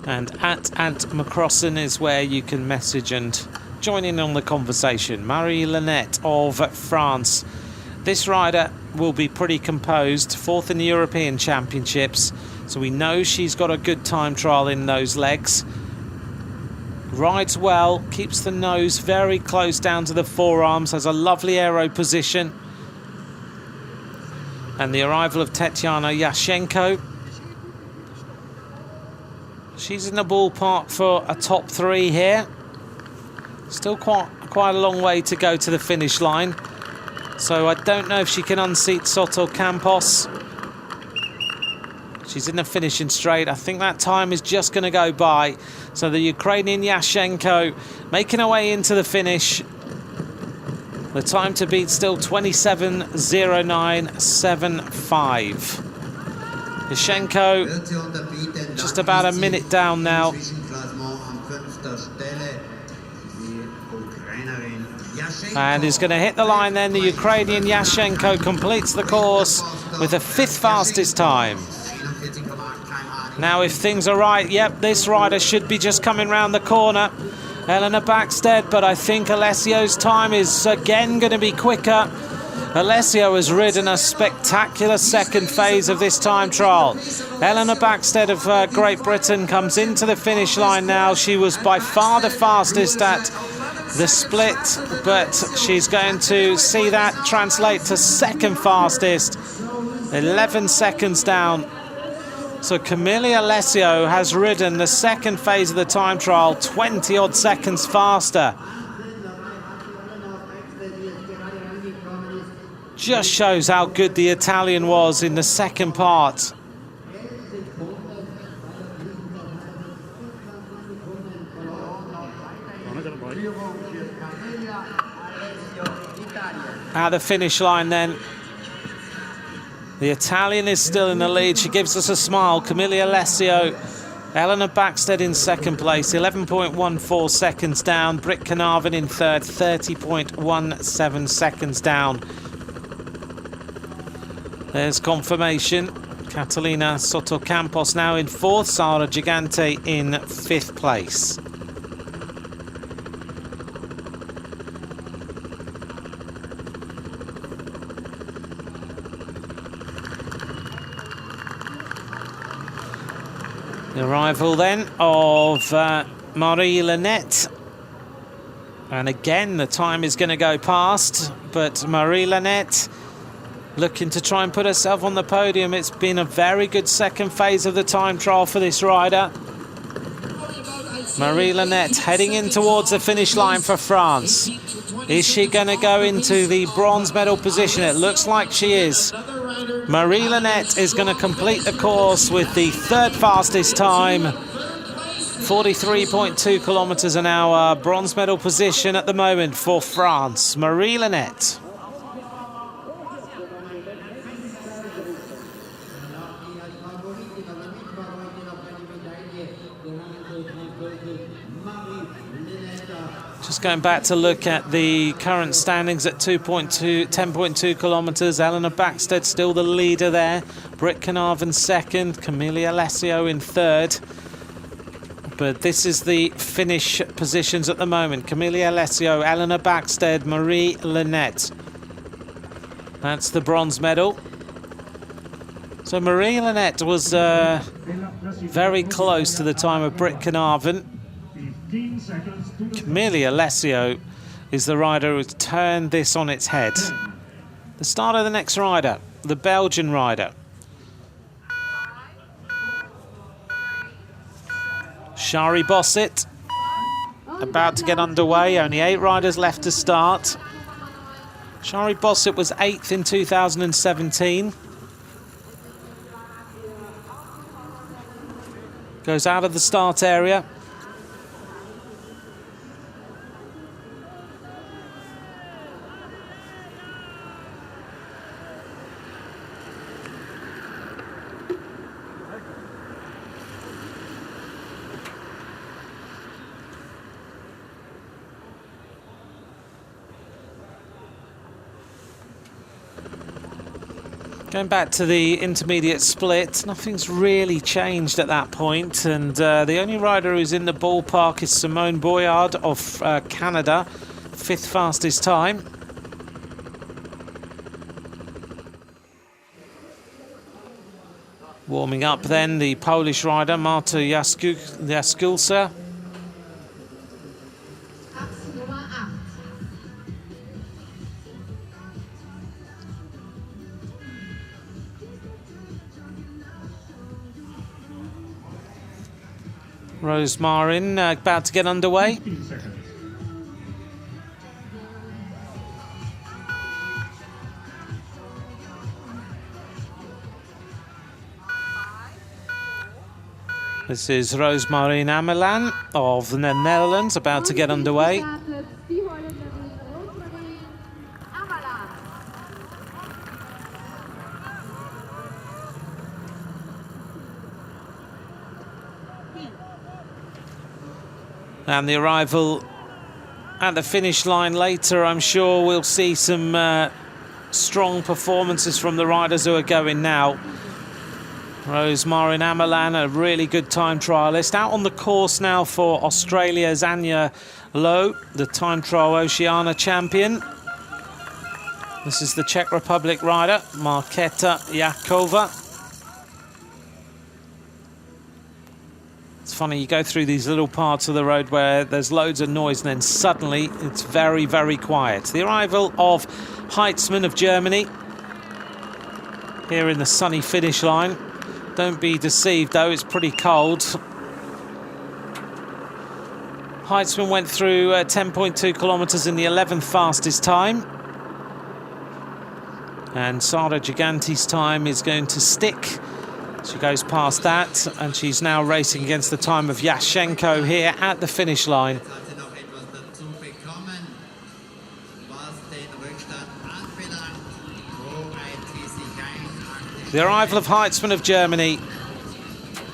And at Ant McCrossan is where you can message and join in on the conversation. Marie Linette of France. This rider will be pretty composed, fourth in the European Championships, so we know she's got a good time trial in those legs. Rides well, keeps the nose very close down to the forearms, has a lovely aero position. And the arrival of Tetiana Yashenko. She's in the ballpark for a top three here. Still quite a long way to go to the finish line. So I don't know if she can unseat Soto Campos. She's in the finishing straight. I think that time is just going to go by. So the Ukrainian Yashchenko making her way into the finish. The time to beat still 27:09.75. Yashchenko just about a minute down now. And is going to hit the line then. The Ukrainian Yashchenko completes the course with the 5th fastest time. Now if things are right, yep, this rider should be just coming round the corner. Elena Backstead, but I think Alessio's time is again going to be quicker. Alessio has ridden a spectacular second phase of this time trial. Elena Backstead of Great Britain comes into the finish line now. She was by far the fastest at the split, but she's going to see that translate to second fastest, 11 seconds down. So Camille Alessio has ridden the second phase of the time trial 20 odd seconds faster. Just shows how good the Italian was in the second part. At the finish line then, the Italian is still in the lead. She gives us a smile. Camille Alessio, Elena Backstead in second place, 11.14 seconds down. Britt Carnarvon in third, 30.17 seconds down. There's confirmation. Catalina Sotocampos now in fourth, Sara Gigante in 5th place. The arrival then of Marie Lanette. And again, the time is going to go past, but Marie Lanette looking to try and put herself on the podium. It's been a very good second phase of the time trial for this rider. Marie Lanette heading in towards the finish line for France. Is she going to go into the bronze medal position? It looks like she is. Marie Lanette is going to complete the course with the 3rd fastest time, 43.2 kilometers an hour. Bronze medal position at the moment for France. Marie Lanette. Just going back to look at the current standings at 10.2 kilometres. Elena Backstead still the leader there. Britt Carnarvon second. Camille Alessio in third. But this is the finish positions at the moment. Camille Alessio, Elena Backstead, Marie Lanette. That's the bronze medal. So Marie Lanette was very close to the time of Britt Carnarvon. Camille Alessio is the rider who's turned this on its head. The start of the next rider, the Belgian rider. Shari Bossett about to get underway. Only 8 riders left to start. Shari Bossett was 8th in 2017. Goes out of the start area. Going back to the intermediate split, nothing's really changed at that point, and the only rider who's in the ballpark is Simone Boyard of Canada, 5th fastest time. Warming up then, the Polish rider Marta Jaskulsa. Rose Marin about to get underway. 15 seconds. This is Roosmarijn Amelaan of the Netherlands, about to get underway. And the arrival at the finish line later, I'm sure we'll see some strong performances from the riders who are going now. Roosmarijn Amelaan, a really good time trialist. Out on the course now for Australia's Anja Low, the time trial Oceania champion. This is the Czech Republic rider, Markéta Jáková. It's funny, you go through these little parts of the road where there's loads of noise and then suddenly it's very, very quiet. The arrival of Heitzmann of Germany here in the sunny finish line. Don't be deceived though, it's pretty cold. Heitzmann went through 10.2 kilometres in the 11th fastest time. And Sara Giganti's time is going to stick. She goes past that, and she's now racing against the time of Jaschenko here at the finish line. The arrival of Heitzmann of Germany,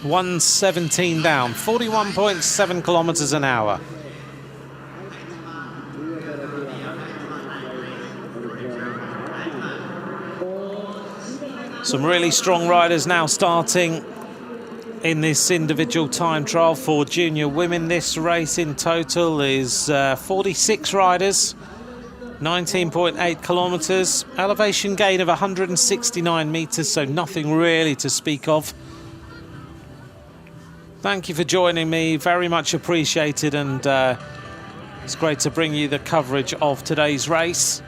1:17 down, 41.7 kilometres an hour. Some really strong riders now starting in this individual time trial for junior women. This race in total is 46 riders, 19.8 kilometres, elevation gain of 169 metres, so nothing really to speak of. Thank you for joining me, very much appreciated, and it's great to bring you the coverage of today's race.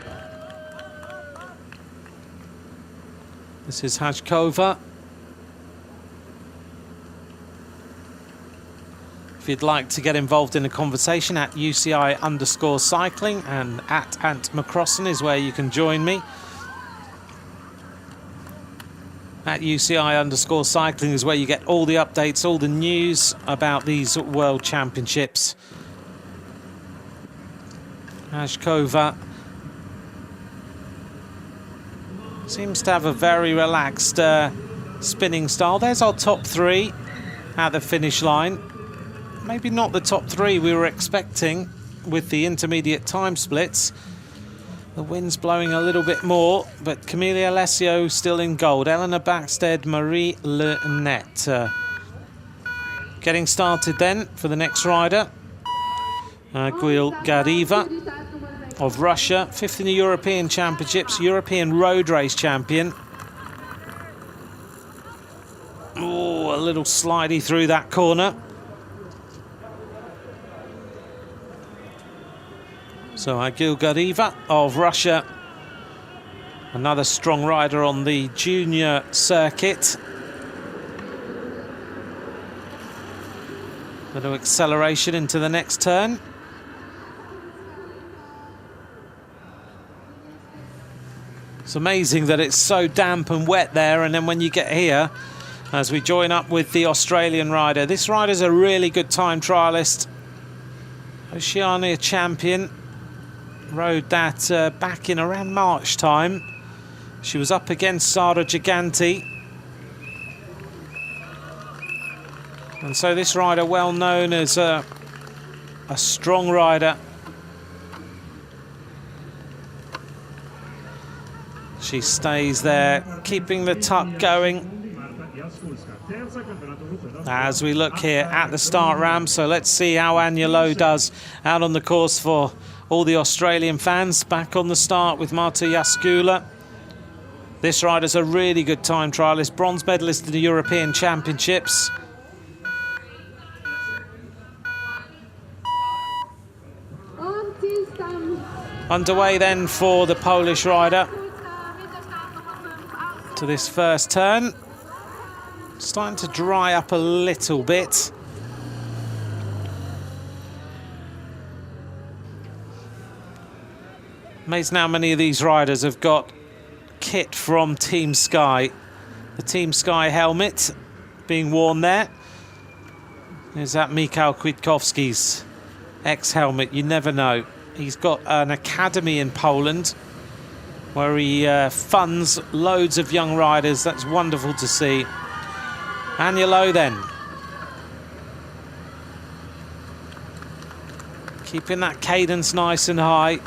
This is Jáková. If you'd like to get involved in the conversation, at UCI_cycling and at Ant McCrossan is where you can join me. At UCI_cycling is where you get all the updates, all the news about these World Championships. Jáková seems to have a very relaxed spinning style. There's our top three at the finish line. Maybe not the top three we were expecting with the intermediate time splits. The wind's blowing a little bit more, but Camille Alessio still in gold. Eleanor Backstead, Marie Le Net. Getting started then for the next rider. Guil Gariva of Russia, 5th in the European Championships, European road race champion. Oh, a little slidey through that corner. So Guil Gariva of Russia, another strong rider on the junior circuit. Little acceleration into the next turn. It's amazing that it's so damp and wet there, and then when you get here, as we join up with the Australian rider, this rider's a really good time trialist. Oceania champion, rode that back in around March time. She was up against Sara Giganti. And so this rider, well known as a strong rider. She stays there, keeping the tuck going as we look here at the start ramp. So let's see how Anja Low does out on the course for all the Australian fans. Back on the start with Marta Jaskula. This rider's a really good time trialist, bronze medalist in the European Championships. Underway then for the Polish rider to this first turn. Starting to dry up a little bit. Amazing how many of these riders have got kit from Team Sky. The Team Sky helmet being worn there. There's that Mikhail Kwiatkowski's ex-helmet. You never know. He's got an academy in Poland where he funds loads of young riders. That's wonderful to see. Anya Low then. Keeping that cadence nice and high.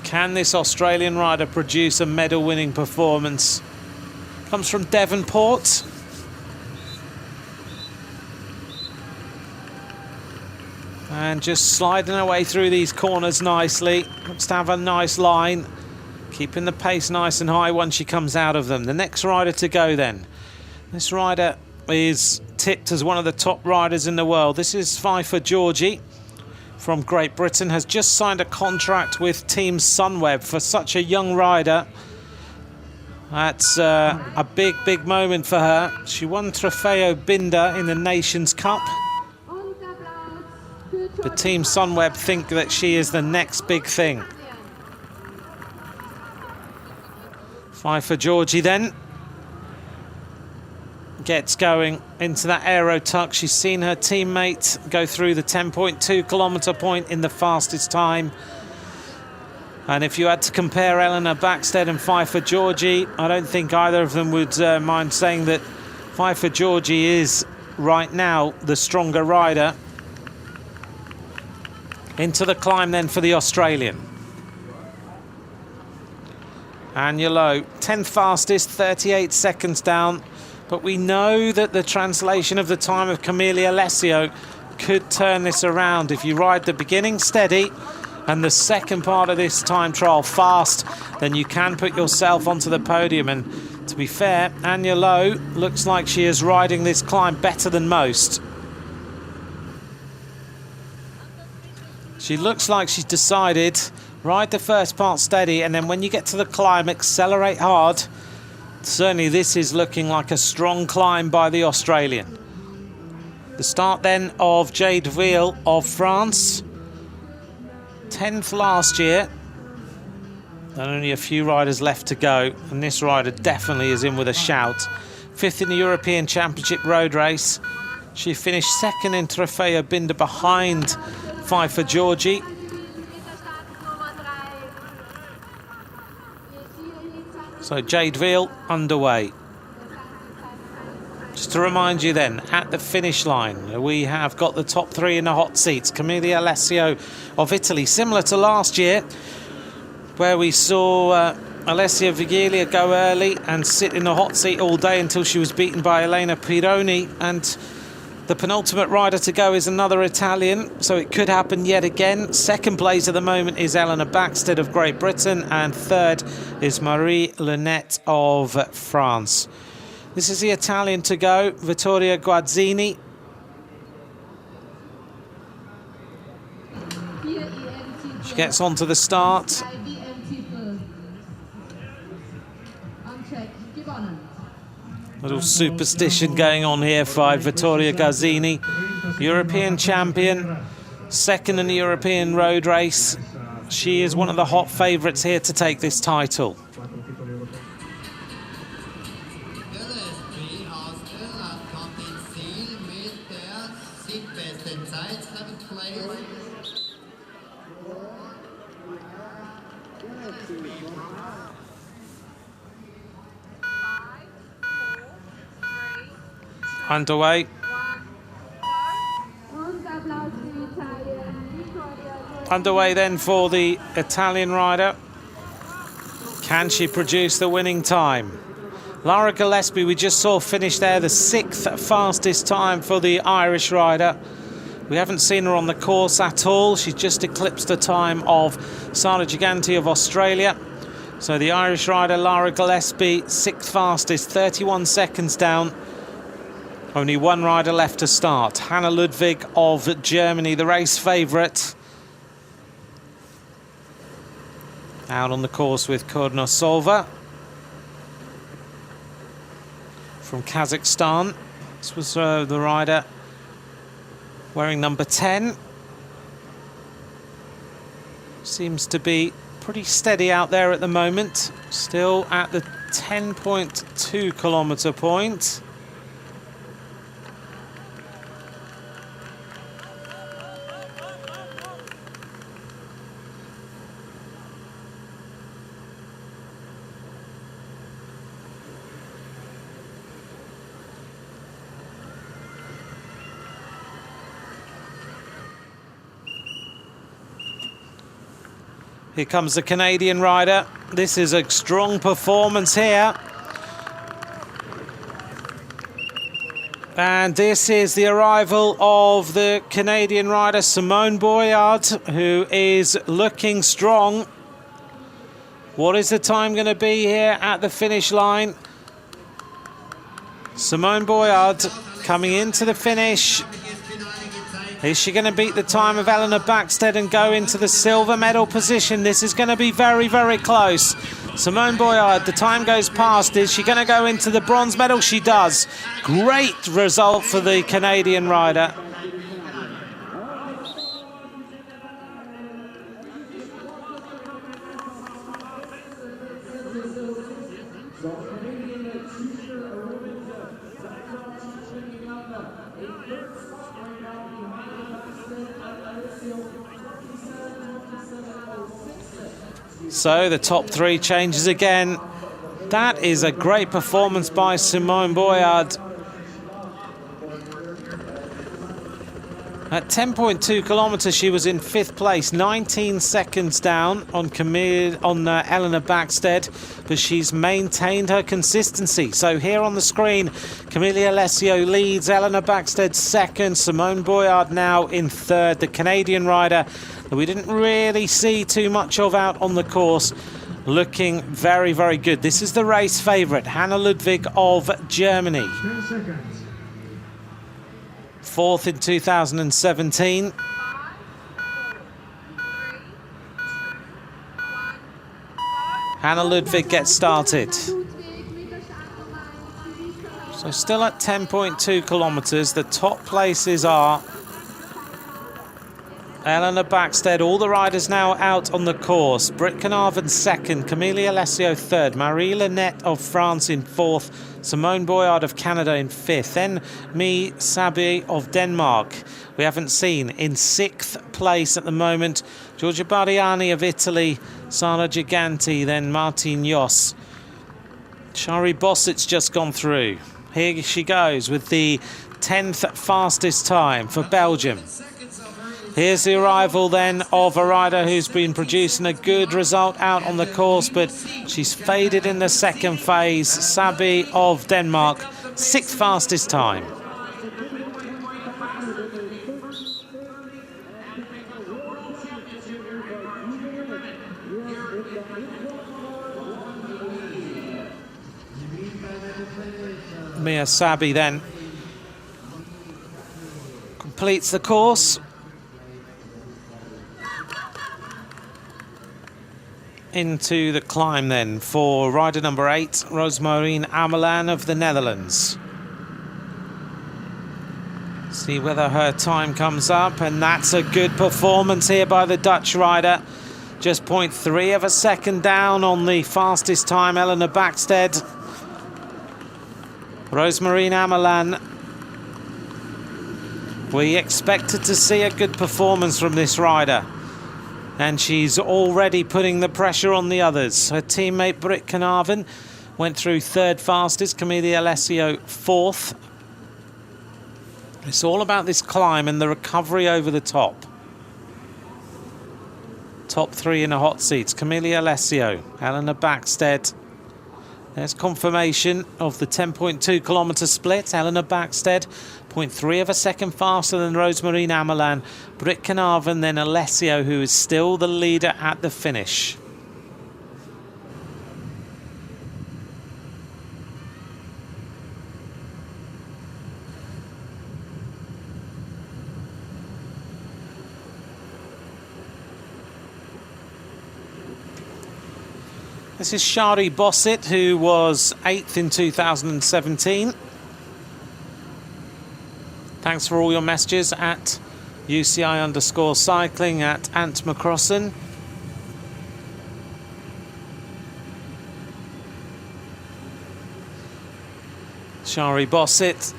Can this Australian rider produce a medal-winning performance? Comes from Devonport. And just sliding away through these corners nicely. Looks to have a nice line. Keeping the pace nice and high once she comes out of them. The next rider to go then. This rider is tipped as one of the top riders in the world. This is Pfeiffer Georgie from Great Britain. Has just signed a contract with Team Sunweb for such a young rider. That's a big, big moment for her. She won Trofeo Binder in the Nations Cup. But Team Sunweb think that she is the next big thing. Pfeiffer Georgie then gets going into that aero tuck. She's seen her teammate go through the 10.2 kilometre point in the fastest time. And if you had to compare Eleanor Backstead and Pfeiffer Georgie, I don't think either of them would mind saying that Pfeiffer Georgie is right now the stronger rider. Into the climb then for the Australian. Anya Low, 10th fastest, 38 seconds down. But we know that the translation of the time of Camille Alessio could turn this around. If you ride the beginning steady and the second part of this time trial fast, then you can put yourself onto the podium. And to be fair, Anya Low looks like she is riding this climb better than most. She looks like she's decided, ride the first part steady, and then when you get to the climb, accelerate hard. Certainly this is looking like a strong climb by the Australian. The start then of Jade Veal of France. 10th last year. And only a few riders left to go, and this rider definitely is in with a shout. 5th in the European Championship road race. She finished 2nd in Trofeo Binder behind Pfeiffer Georgie. So Jade Veal underway. Just to remind you then, at the finish line, we have got the top 3 in the hot seats. Camille Alessio of Italy, similar to last year, where we saw Alessia Vigilia go early and sit in the hot seat all day until she was beaten by Elena Pironi. And the penultimate rider to go is another Italian, so it could happen yet again. 2nd place at the moment is Eleanor Backstead of Great Britain, and 3rd is Marie Lunette of France. This is the Italian to go, Vittoria Guazzini. She gets onto the start. Little superstition going on here for Vittoria Guazzini. European champion, 2nd in the European road race. She is one of the hot favourites here to take this title. Underway. Underway then for the Italian rider. Can she produce the winning time? Lara Gillespie, we just saw finish there, the 6th fastest time for the Irish rider. We haven't seen her on the course at all. She's just eclipsed the time of Sara Gigante of Australia. So the Irish rider, Lara Gillespie, 6th fastest, 31 seconds down. Only one rider left to start. Hannah Ludwig of Germany, the race favourite. Out on the course with Kurnosova from Kazakhstan. This was the rider wearing number 10. Seems to be pretty steady out there at the moment. Still at the 10.2 kilometre point. Here comes the Canadian rider. This is a strong performance here. And this is the arrival of the Canadian rider Simone Boyard, who is looking strong. What is the time going to be here at the finish line? Simone Boyard coming into the finish. Is she going to beat the time of Eleanor Backstead and go into the silver medal position? This is going to be very, very close. Simone Boyard, the time goes past. Is she going to go into the bronze medal? She does. Great result for the Canadian rider. So the top three changes again. That is a great performance by Simone Boyard. At 10.2 kilometres, she was in 5th place, 19 seconds down on Eleanor Backstead, but she's maintained her consistency. So here on the screen, Camille Alessio leads, Eleanor Backstead second, Simone Boyard now in third. The Canadian rider that we didn't really see too much of out on the course, looking very, very good. This is the race favourite, Hannah Ludwig of Germany. 10 seconds. Fourth in 2017. 5, 4, 3, 2, 1, go. Hannah Ludwig gets started. So still at 10.2 kilometres. The top places are Eleanor Backstead, all the riders now out on the course. Britt Carnarvon second, Camille Alessio third, Marie Linette of France in fourth, Simone Boyard of Canada in fifth, then Mi Sabi of Denmark. We haven't seen in sixth place at the moment, Giorgia Bardiani of Italy, Sara Giganti, then Martin Jos. Shari Bossit's just gone through. Here she goes with the 10th fastest time for Belgium. Here's the arrival then of a rider who's been producing a good result out on the course, but she's faded in the second phase. Sabi of Denmark, 6th fastest time. Mia Sabi then completes the course. Into the climb then for rider number 8, Roosmarijn Amelan of the Netherlands. See whether her time comes up, and that's a good performance here by the Dutch rider. Just 0.3 of a second down on the fastest time, Eleanor Backstead. Roosmarijn Amelan. We expected to see a good performance from this rider, and she's already putting the pressure on the others. Her teammate Britt Carnarvon went through 3rd fastest, Camille Alessio 4th. It's all about this climb and the recovery over the top. Top 3 in the hot seats, Camille Alessio, Eleanor Backstead. There's confirmation of the 10.2 kilometre split. Eleanor Backstead, 0.3 of a second faster than Roosmarijn Amelan. Britt Carnarvon, then Alessio, who is still the leader at the finish. This is Shari Bossett, who was 8th in 2017. Thanks for all your messages at UCI_cycling, at Ant McCrossan. Shari Bossett.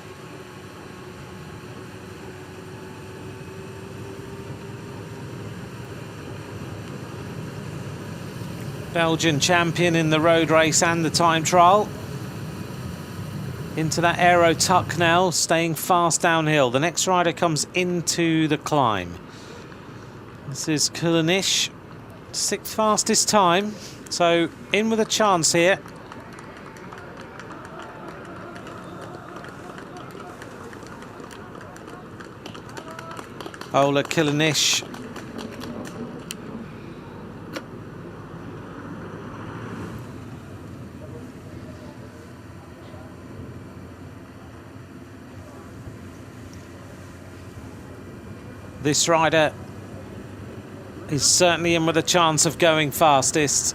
Belgian champion in the road race and the time trial. Into that aero tuck now, staying fast downhill. The next rider comes into the climb. This is Kulinish. 6th fastest time, so in with a chance here. Ola Kilinish. This rider is certainly in with a chance of going fastest.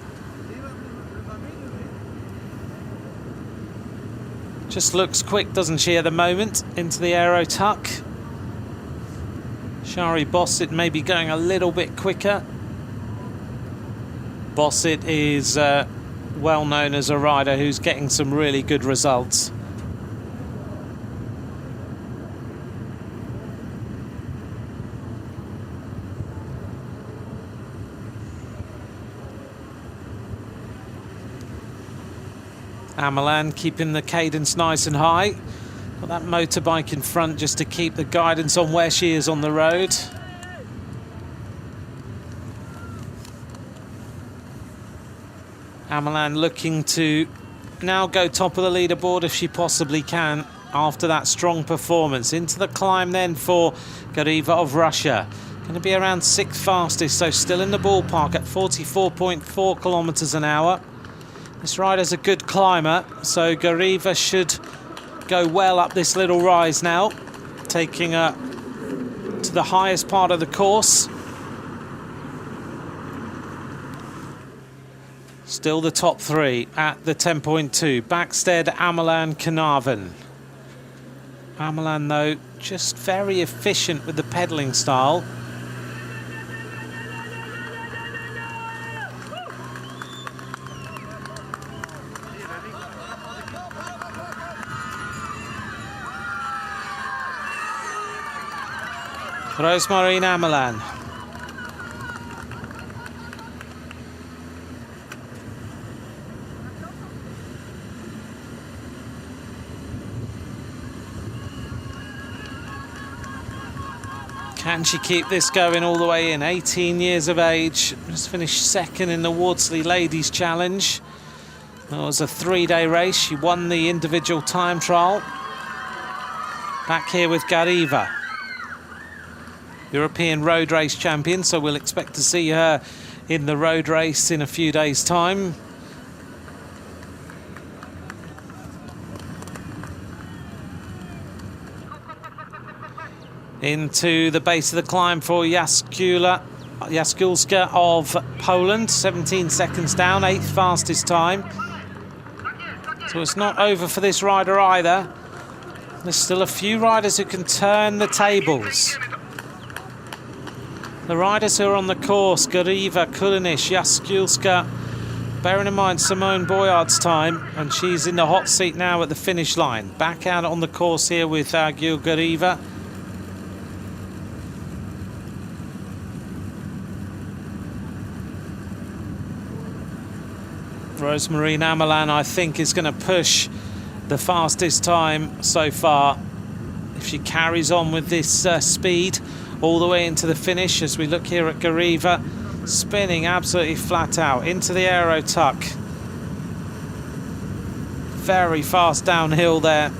Just looks quick, doesn't she, at the moment, into the aero tuck. Shari Bossett may be going a little bit quicker. Bossett is well known as a rider who's getting some really good results. Amalan keeping the cadence nice and high. Got that motorbike in front just to keep the guidance on where she is on the road. Amalan looking to now go top of the leaderboard if she possibly can after that strong performance. Into the climb then for Gariva of Russia. Going to be around 6th fastest, so still in the ballpark at 44.4 kilometers an hour. This rider's a good climber, so Gariva should go well up this little rise now, taking her to the highest part of the course. Still the top 3 at the 10.2. Backstead, Amalan, Carnarvon. Amalan, though, just very efficient with the pedalling style. Rosemarine Amalan. Can she keep this going all the way in? 18 years of age, just finished 2nd in the Wardsley Ladies Challenge. That was a 3-day race. She won the individual time trial. Back here with Gariva, European road race champion, so we'll expect to see her in the road race in a few days' time. Into the base of the climb for Jaskólska of Poland, 17 seconds down, 8th fastest time. So it's not over for this rider either. There's still a few riders who can turn the tables. The riders who are on the course, Gariva, Kulinish, Jaskólska, bearing in mind Simone Boyard's time, and she's in the hot seat now at the finish line. Back out on the course here with Gil Gariva. Rosemarine Amalan, I think, is going to push the fastest time so far. If she carries on with this speed all the way into the finish, as we look here at Gariva, spinning absolutely flat out into the aero tuck. Very fast downhill there.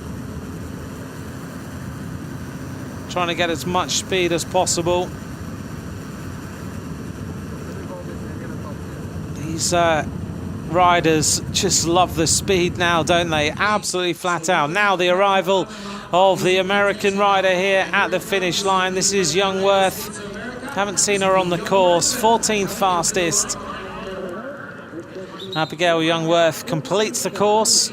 Trying to get as much speed as possible. These riders just love the speed now, don't they? Absolutely flat out. Now the arrival of the American rider here at the finish line. This is Youngworth. Haven't seen her on the course. 14th fastest. Abigail Youngworth completes the course.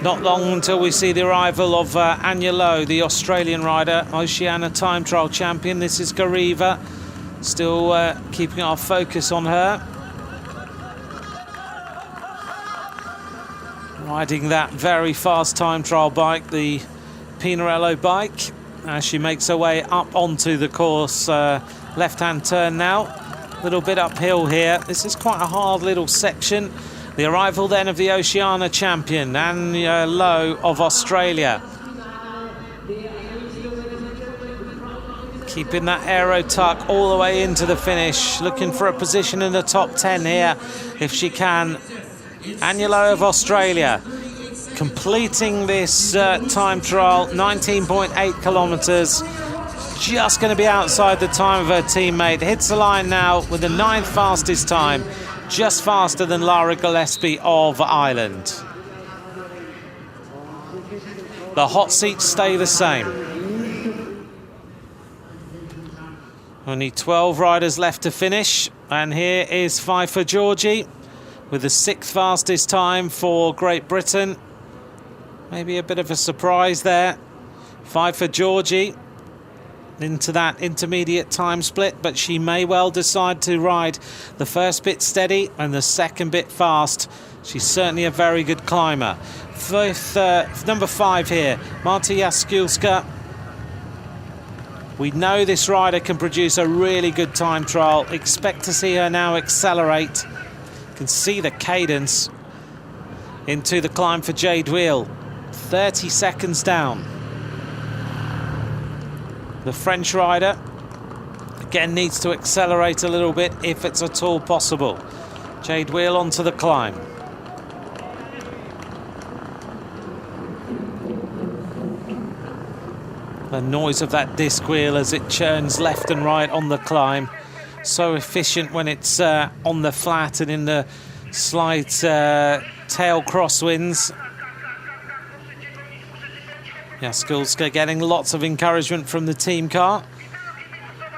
Not long until we see the arrival of Anya Lowe, the Australian rider, Oceania time trial champion. This is Gariva, still keeping our focus on her. Riding that very fast time trial bike, the Pinarello bike, as she makes her way up onto the course. Left-hand turn now, a little bit uphill here. This is quite a hard little section. The arrival then of the Oceania champion, Anya Lowe of Australia. Keeping that aero tuck all the way into the finish. Looking for a position in the top 10 here, if she can. Agnello of Australia completing this time trial, 19.8 kilometres. Just going to be outside the time of her teammate. Hits the line now with the 9th fastest time, just faster than Lara Gillespie of Ireland. The hot seats stay the same. Only 12 riders left to finish, and here is Pfeiffer Georgie with the 6th fastest time for Great Britain. Maybe a bit of a surprise there. Pfeiffer Georgie into that intermediate time split, but she may well decide to ride the first bit steady and the second bit fast. She's certainly a very good climber. Number 5 here, Marta Jaskulska. We know this rider can produce a really good time trial. Expect to see her now accelerate. Can see the cadence into the climb for Jade Wheel. 30 seconds down. The French rider again needs to accelerate a little bit if it's at all possible. Jade Wheel onto the climb. The noise of that disc wheel as it churns left and right on the climb. So efficient when it's on the flat and in the slight tail crosswinds. Jaskulska getting lots of encouragement from the team car.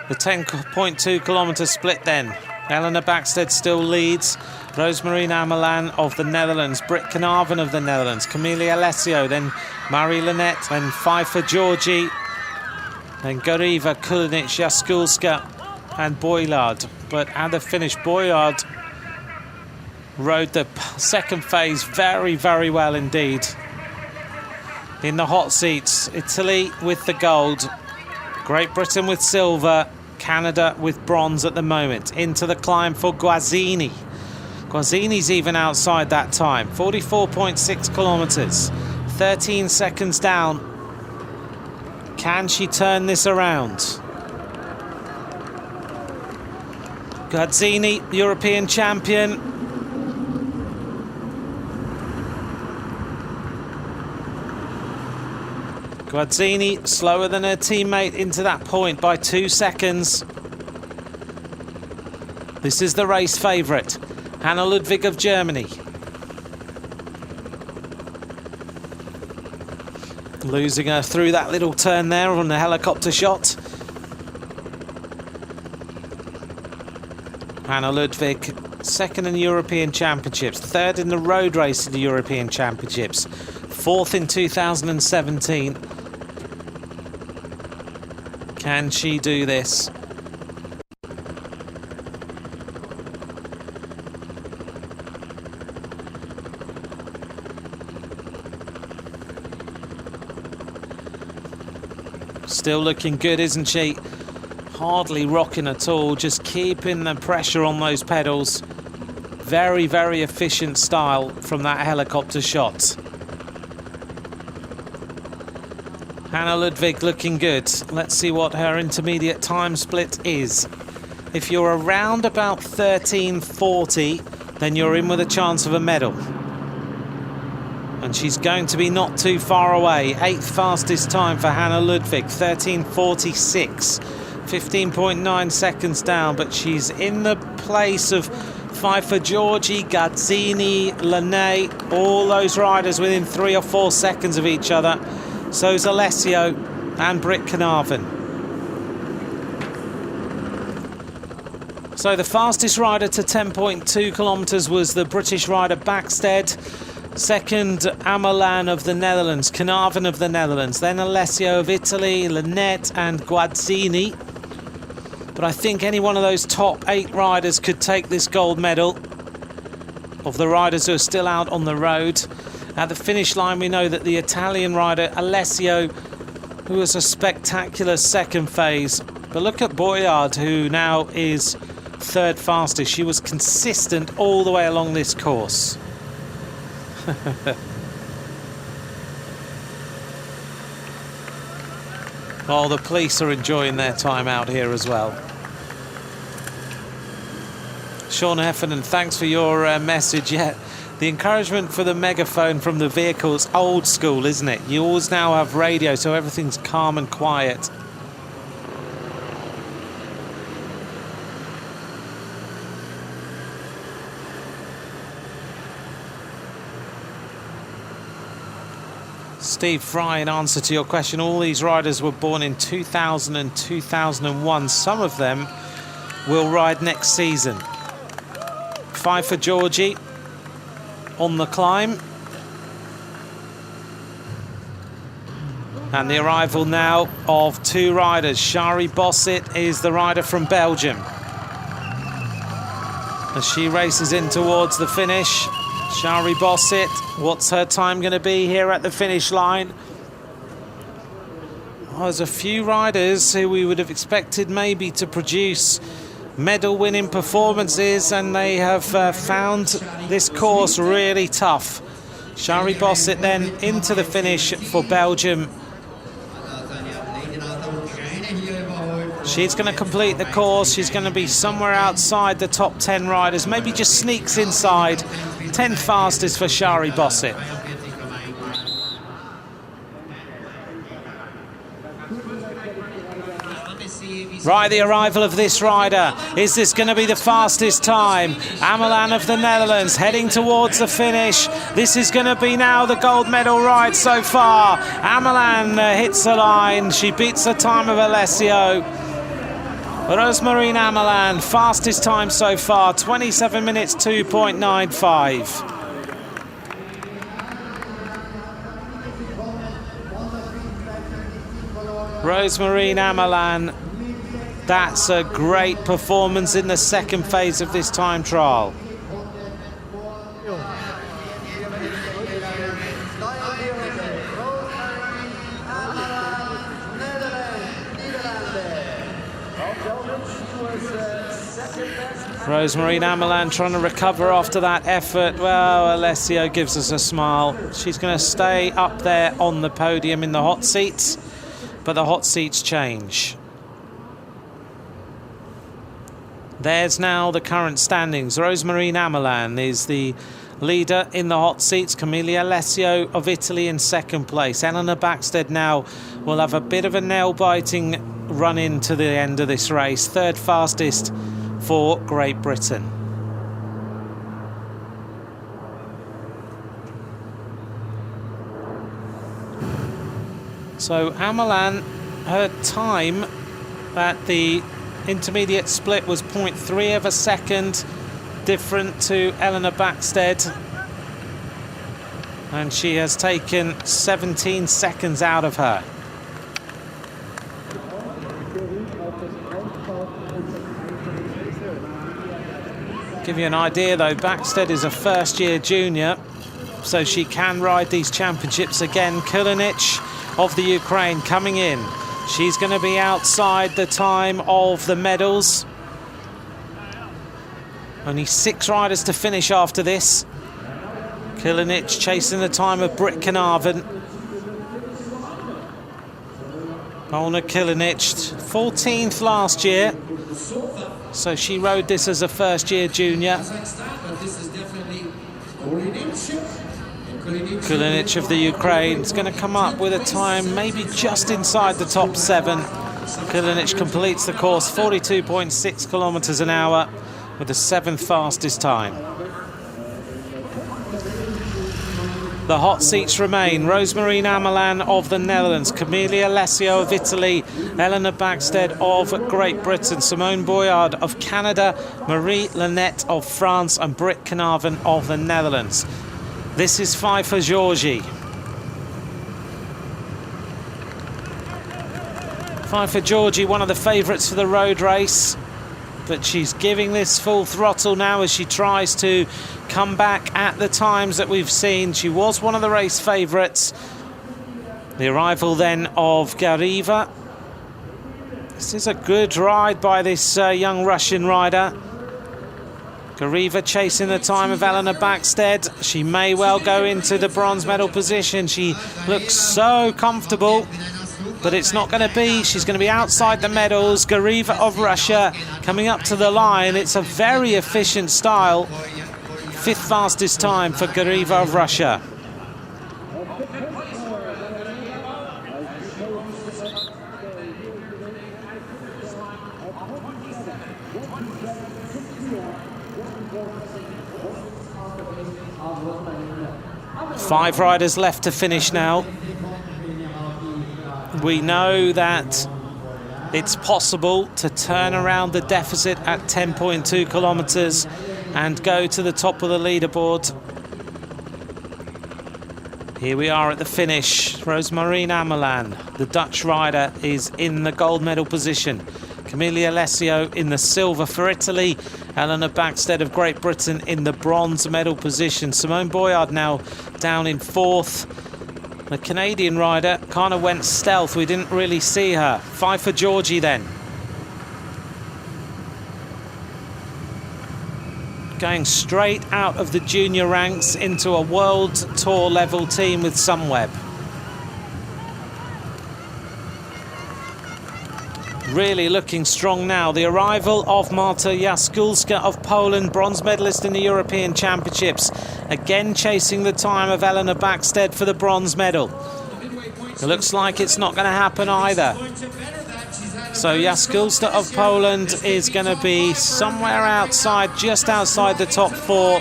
The 10.2 kilometre split then. Elena Backstedt still leads. Rosemarine Amelan of the Netherlands. Britt Knaven of the Netherlands. Camille Alessio. Then Marie Linette. Then Pfeiffer Georgie. Then Goriva, Kulinic, Jaskulska and Boilard. But at the finish, Boilard rode the second phase very, very well indeed. In the hot seats, Italy with the gold, Great Britain with silver, Canada with bronze at the moment. Into the climb for Guazzini. Guazzini's even outside that time, 44.6 kilometres, 13 seconds down. Can she turn this around? Guazzini, European champion. Guazzini slower than her teammate into that point by 2 seconds. This is the race favourite, Hannah Ludwig of Germany. Losing her through that little turn there on the helicopter shot. Hannah Ludwig, 2nd in the European Championships, 3rd in the road race in the European Championships, 4th in 2017. Can she do this? Still looking good, isn't she? Hardly rocking at all, just keeping the pressure on those pedals. Very, very efficient style from that helicopter shot. Hannah Ludwig looking good. Let's see what her intermediate time split is. If you're around about 13:40, then you're in with a chance of a medal. And she's going to be not too far away. 8th fastest time for Hannah Ludwig, 13:46. 15.9 seconds down, but she's in the place of Pfeiffer Georgie, Guazzini, Linette, all those riders within 3 or 4 seconds of each other. So's Alessio and Britt Knaven. So the fastest rider to 10.2 kilometres was the British rider Backstedt. 2nd, Amelan of the Netherlands, Knaven of the Netherlands, then Alessio of Italy, Linette and Guazzini. But I think any one of those top 8 riders could take this gold medal of the riders who are still out on the road. At the finish line, we know that the Italian rider Alessio, who was a spectacular second phase. But look at Boyard, who now is 3rd fastest. She was consistent all the way along this course. Oh, the police are enjoying their time out here as well. Sean Heffernan, thanks for your message. Yeah, the encouragement for the megaphone from the vehicle's old school, isn't it? You always now have radio, so everything's calm and quiet. Steve Fry, in answer to your question, all these riders were born in 2000 and 2001. Some of them will ride next season. 5 for Georgie on the climb. And the arrival now of 2 riders. Shari Bossit is the rider from Belgium. As she races in towards the finish, Shari Bossit, what's her time going to be here at the finish line? Well, there's a few riders who we would have expected maybe to produce medal-winning performances, and they have found this course really tough. Shari Bossit then into the finish for Belgium. She's going to complete the course. She's going to be somewhere outside the top 10 riders, maybe just sneaks inside. 10th fastest for Shari Bossit. Right, the arrival of this rider. Is this going to be the fastest time? Amelan of the Netherlands heading towards the finish. This is going to be now the gold medal ride so far. Amelan hits the line. She beats the time of Alessio. Rosemarine Amelan, fastest time so far, 27 minutes 2.95. Rosemarine Amelan, that's a great performance in the second phase of this time trial. Rosemarine Amelan trying to recover after that effort. Well, Alessio gives us a smile. She's going to stay up there on the podium in the hot seats, but the hot seats change. There's now the current standings. Rosemarine Amelan is the leader in the hot seats. Camilla Alessio of Italy in second place. Eleanor Backstead now will have a bit of a nail-biting run into the end of this race. Third fastest for Great Britain. So Amelan, her time at the intermediate split was 0.3 of a second different to Eleanor Backstead, and she has taken 17 seconds out of her. Give you an idea though, Backstead is a first-year junior, so she can ride these championships again. Kulinich of the Ukraine coming in. She's going to be outside the time of the medals. Only 6 riders to finish after this. Kulinich chasing the time of Britt Carnarvon. Olna Kulinich, 14th last year. So she rode this as a first-year junior. Kulinich of the Ukraine is going to come up with a time maybe just inside the top 7. Kulinich completes the course 42.6 kilometers an hour with the 7th fastest time. The hot seats remain. Rosemarine Amelan of the Netherlands, Camilla Alessio of Italy, Eleanor Backstead of Great Britain, Simone Boyard of Canada, Marie Lanette of France, and Britt Carnarvon of the Netherlands. This is 5 for Georgie. 5 for Georgie, one of the favourites for the road race. But she's giving this full throttle now as she tries to come back at the times that we've seen. She was one of the race favourites. The arrival then of Gariva. This is a good ride by this young Russian rider. Gariva chasing the time of Eleanor Backstead. She may well go into the bronze medal position. She looks so comfortable. but it's not going to be. She's going to be outside the medals. Gariva of Russia coming up to the line. It's a very efficient style. 5th fastest time for Gariva of Russia. Five riders left to finish now. We know that it's possible to turn around the deficit at 10.2 kilometers and go to the top of the leaderboard. Here we are at the finish. Rosemarine Amelan, the Dutch rider, is in the gold medal position. Camille Alessio in the silver for Italy. Eleanor Backstead of Great Britain in the bronze medal position. Simone Boyard now down in 4th. The Canadian rider kind of went stealth. We didn't really see her. Pfeiffer Georgie then. Going straight out of the junior ranks into a World Tour level team with Sunweb. Really looking strong now. The arrival of Marta Jaskulska of Poland, bronze medalist in the European Championships. Again chasing the time of Eleanor Backstead for the bronze medal. It looks like it's not going to happen either. So Jaskulska of Poland is going to be somewhere outside, just outside the top 4.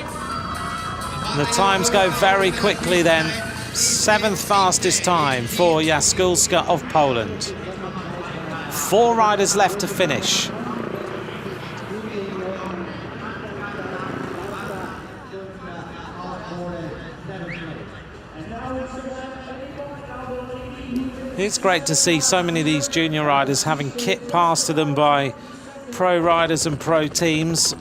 The times go very quickly then. 7th fastest time for Jaskulska of Poland. 4 riders left to finish. It's great to see so many of these junior riders having kit passed to them by pro riders and pro teams.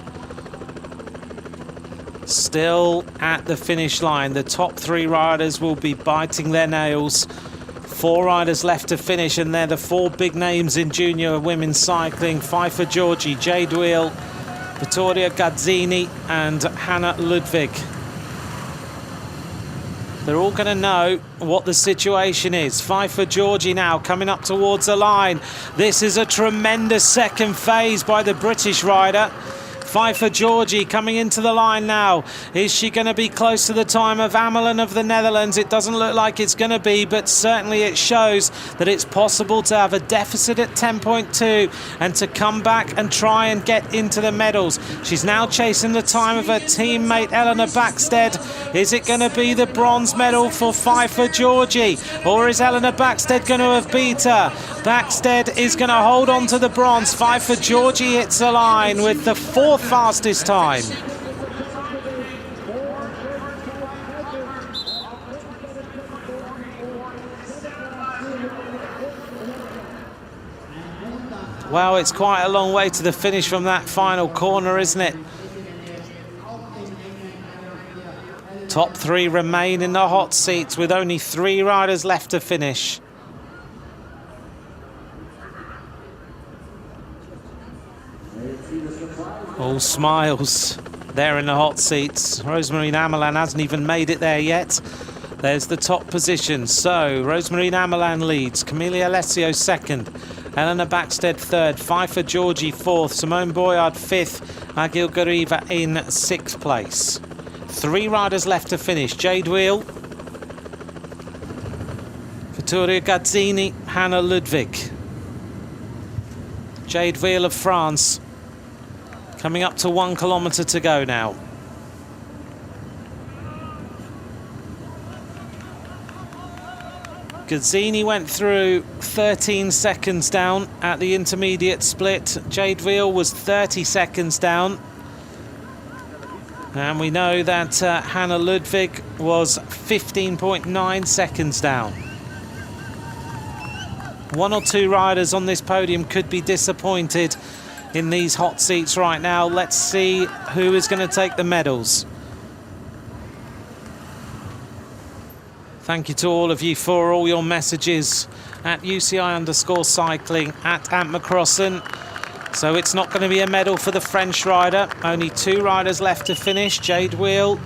Still at the finish line. The top 3 riders will be biting their nails. 4 riders left to finish, and they're the 4 big names in junior women's cycling. Pfeiffer Georgie, Jade Wheel, Vittoria Gazzini and Hannah Ludwig. They're all going to know what the situation is. Pfeiffer Georgie now coming up towards the line. This is a tremendous second phase by the British rider. Pfeiffer Georgie coming into the line now. Is she going to be close to the time of Amelan of the Netherlands? It doesn't look like it's going to be, but certainly it shows that it's possible to have a deficit at 10.2 and to come back and try and get into the medals. She's now chasing the time of her teammate Eleanor Backstead. Is it going to be the bronze medal for Pfeiffer Georgie, or is Eleanor Backstead going to have beat her? Backstead is going to hold on to the bronze. Pfeiffer Georgie hits the line with the 4th fastest time. Well, it's quite a long way to the finish from that final corner, isn't it? Top 3 remain in the hot seats with only 3 riders left to finish. All smiles there in the hot seats. Rosemarine Amelan hasn't even made it there yet. There's the top position. So Rosemarine Amelan leads, Camille Alessio 2nd, Eleanor Backstead 3rd, Pfeiffer Georgie 4th, Simone Boyard 5th, Agil Gariva in 6th place. 3 riders left to finish. Jade Wheel, Vittoria Gazzini, Hannah Ludwig. Jade Wheel of France coming up to 1 kilometre to go now. Gazzini went through 13 seconds down at the intermediate split. Jade Wheel was 30 seconds down. And we know that Hannah Ludwig was 15.9 seconds down. 1 or 2 riders on this podium could be disappointed in these hot seats right now. Let's see who is going to take the medals. Thank you to all of you for all your messages at UCI_cycling, at Ant McCrossan. So it's not going to be a medal for the French rider. Only 2 riders left to finish. Jade Wheel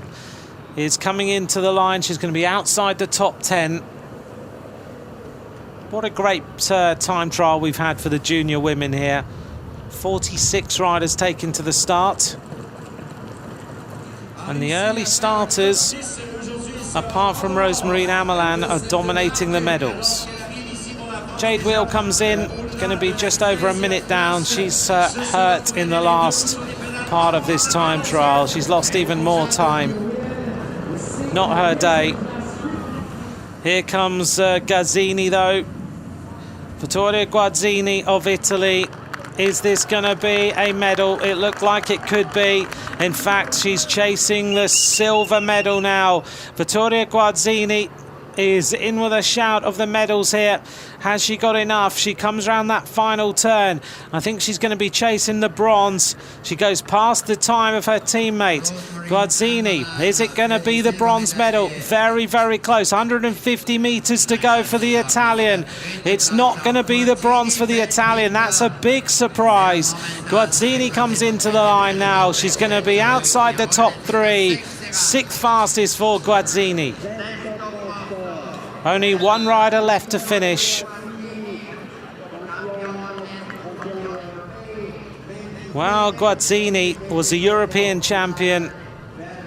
is coming into the line. She's going to be outside the top 10. What a great time trial we've had for the junior women here. 46 riders taken to the start. And the early starters, apart from Rosemary Amelan, are dominating the medals. Jade Wheel comes in, it's going to be just over a minute down. She's hurt in the last part of this time trial. She's lost even more time. Not her day. Here comes Gazzini though. Vittoria Guazzini of Italy. Is this going to be a medal? It looked like it could be. In fact, she's chasing the silver medal now. Vittoria Guazzini is in with a shout of the medals here. Has she got enough? She comes around that final turn. I think she's going to be chasing the bronze. She goes past the time of her teammate. Guazzini, is it going to be the bronze medal? Very, very close. 150 metres to go for the Italian. It's not going to be the bronze for the Italian. That's a big surprise. Guazzini comes into the line now. She's going to be outside the top three. Sixth fastest for Guazzini. Only one rider left to finish. Well, Guazzini was a European champion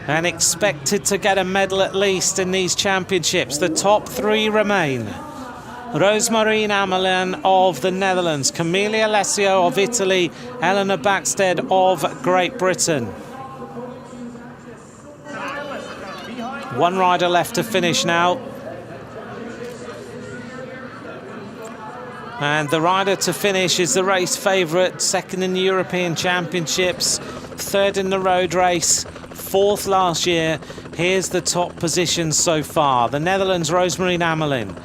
and expected to get a medal at least in these championships. The top three remain. Rosemarine Amelan of the Netherlands, Camille Alessio of Italy, Eleanor Backstead of Great Britain. One rider left to finish now. And the rider to finish is the race favourite, second in the European Championships, third in the road race, fourth last year. Here's the top position so far. The Netherlands, Rosemarine Amelan.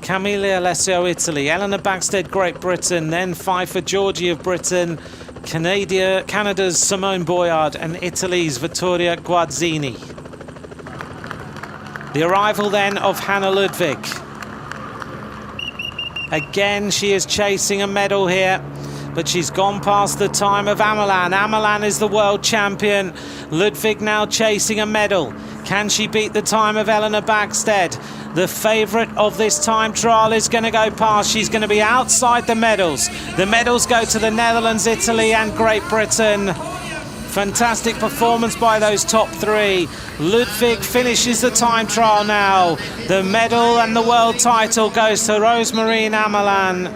Camille Alessio, Italy. Eleanor Backstead, Great Britain. Then Pfeiffer Georgie of Britain. Canada's Simone Boyard. And Italy's Vittoria Guazzini. The arrival then of Hannah Ludwig. Again, she is chasing a medal here, but she's gone past the time of Amelan. Amelan is the world champion. Ludwig now chasing a medal. Can she beat the time of Eleanor Backstead? The favourite of this time trial is going to go past. She's going to be outside the medals. The medals go to the Netherlands, Italy and Great Britain. Fantastic performance by those top three. Ludwig finishes the time trial now. The medal and the world title goes to Rosemarine Amelan.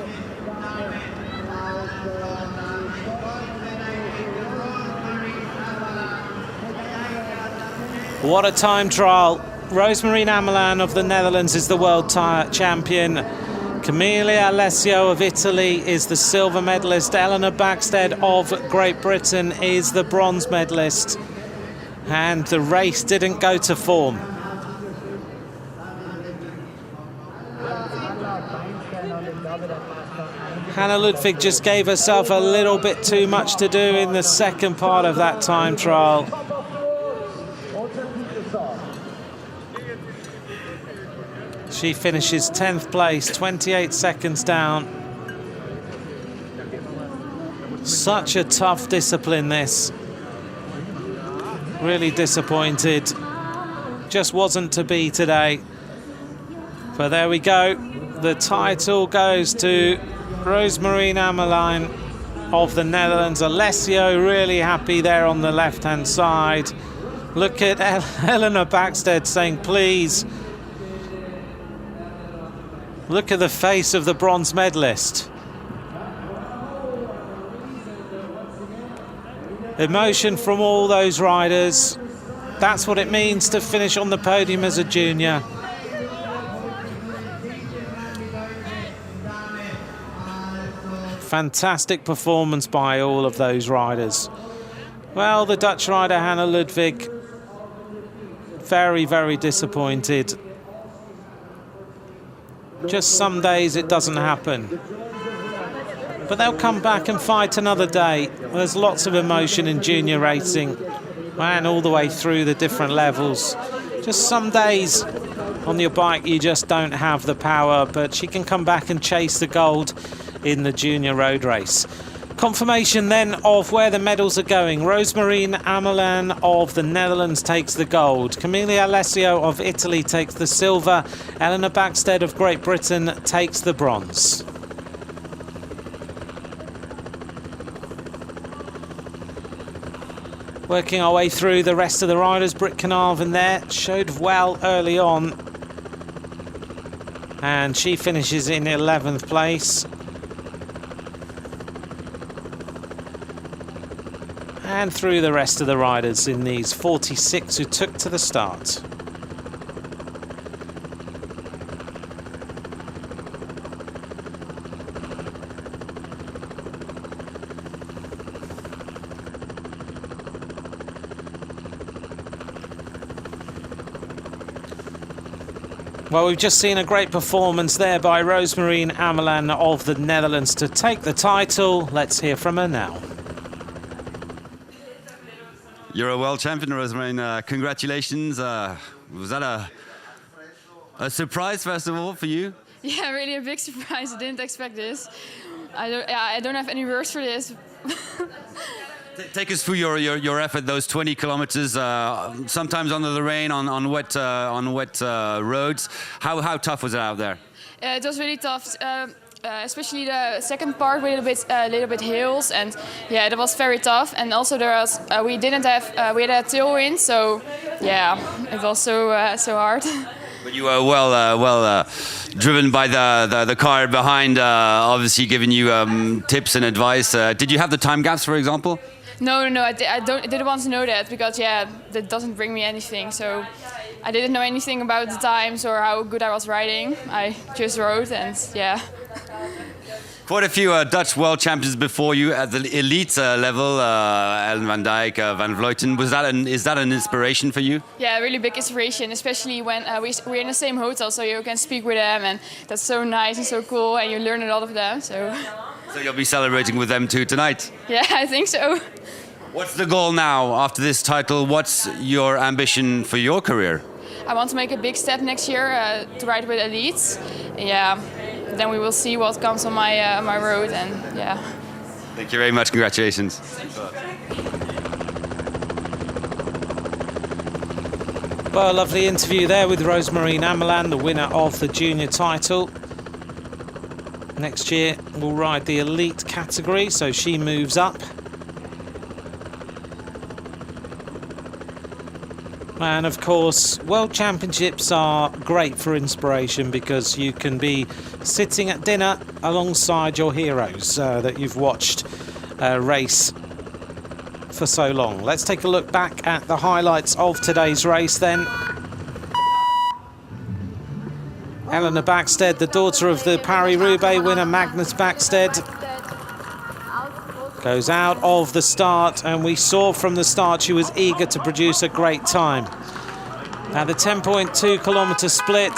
What a time trial. Rosemarine Amelan of the Netherlands is the world champion. Camille Alessio of Italy is the silver medalist. Eleanor Backstead of Great Britain is the bronze medalist. And the race didn't go to form. Hannah Ludwig just gave herself a little bit too much to do in the second part of that time trial. She finishes 10th place, 28 seconds down. Such a tough discipline, this. Really disappointed. Just wasn't to be today. But there we go. The title goes to Rosemarine Amelan of the Netherlands. Alessio really happy there on the left-hand side. Look at Eleanor Backstead saying, please. Look at the face of the bronze medalist. Emotion from all those riders. That's what it means to finish on the podium as a junior. Fantastic performance by all of those riders. Well, the Dutch rider Hannah Ludwig, very, very disappointed. Just some days it doesn't happen. But they'll come back and fight another day. There's lots of emotion in junior racing and all the way through the different levels. Just some days on your bike you just don't have the power, but she can come back and chase the gold in the junior road race. Confirmation then of where the medals are going. Rosemarine Amelan of the Netherlands takes the gold. Camilla Alessio of Italy takes the silver. Eleanor Backstead of Great Britain takes the bronze. Working our way through the rest of the riders. Britt Carnarvon there showed well early on. And she finishes in 11th place. And through the rest of the riders in these 46 who took to the start. Well, we've just seen a great performance there by Rosemarine Amelan of the Netherlands to take the title. Let's hear from her now. You're a world champion, Rosemarine. Congratulations. Was that a surprise, first of all, for you? Yeah, really a big surprise. I didn't expect this. I don't have any words for this. Take us through your effort, those 20 kilometers, sometimes under the rain, on wet roads. How tough was it out there? It was really tough. Especially the second part with a little bit hills, and yeah, that was very tough. And also we had a tailwind, so yeah, it was so hard. But you were well driven by the car behind, obviously giving you tips and advice. Did you have the time gaps, for example? No, I didn't want to know that, because yeah, that doesn't bring me anything. So I didn't know anything about the times or how good I was riding. I just rode, and yeah. Quite a few Dutch world champions before you at the elite level, Ellen van Dijk, Van Vleuten. Is that an inspiration for you? Yeah, really big inspiration, especially when we're in the same hotel, so you can speak with them, and that's so nice and so cool, and you learn a lot of them. So you'll be celebrating with them too tonight? Yeah, I think so. What's the goal now after this title? What's your ambition for your career? I want to make a big step next year to ride with elites. Yeah, then we will see what comes on my road, and yeah. Thank you very much. Congratulations. Well, a lovely interview there with Rosemarine Amelan, the winner of the junior title. Next year we'll ride the elite category, so she moves up. And of course, World Championships are great for inspiration, because you can be sitting at dinner alongside your heroes that you've watched race for so long. Let's take a look back at the highlights of today's race then. Eleanor Backstead, the daughter of the Paris-Roubaix winner Magnus Backstead, goes out of the start, and we saw from the start she was eager to produce a great time. At the 10.2 kilometre split,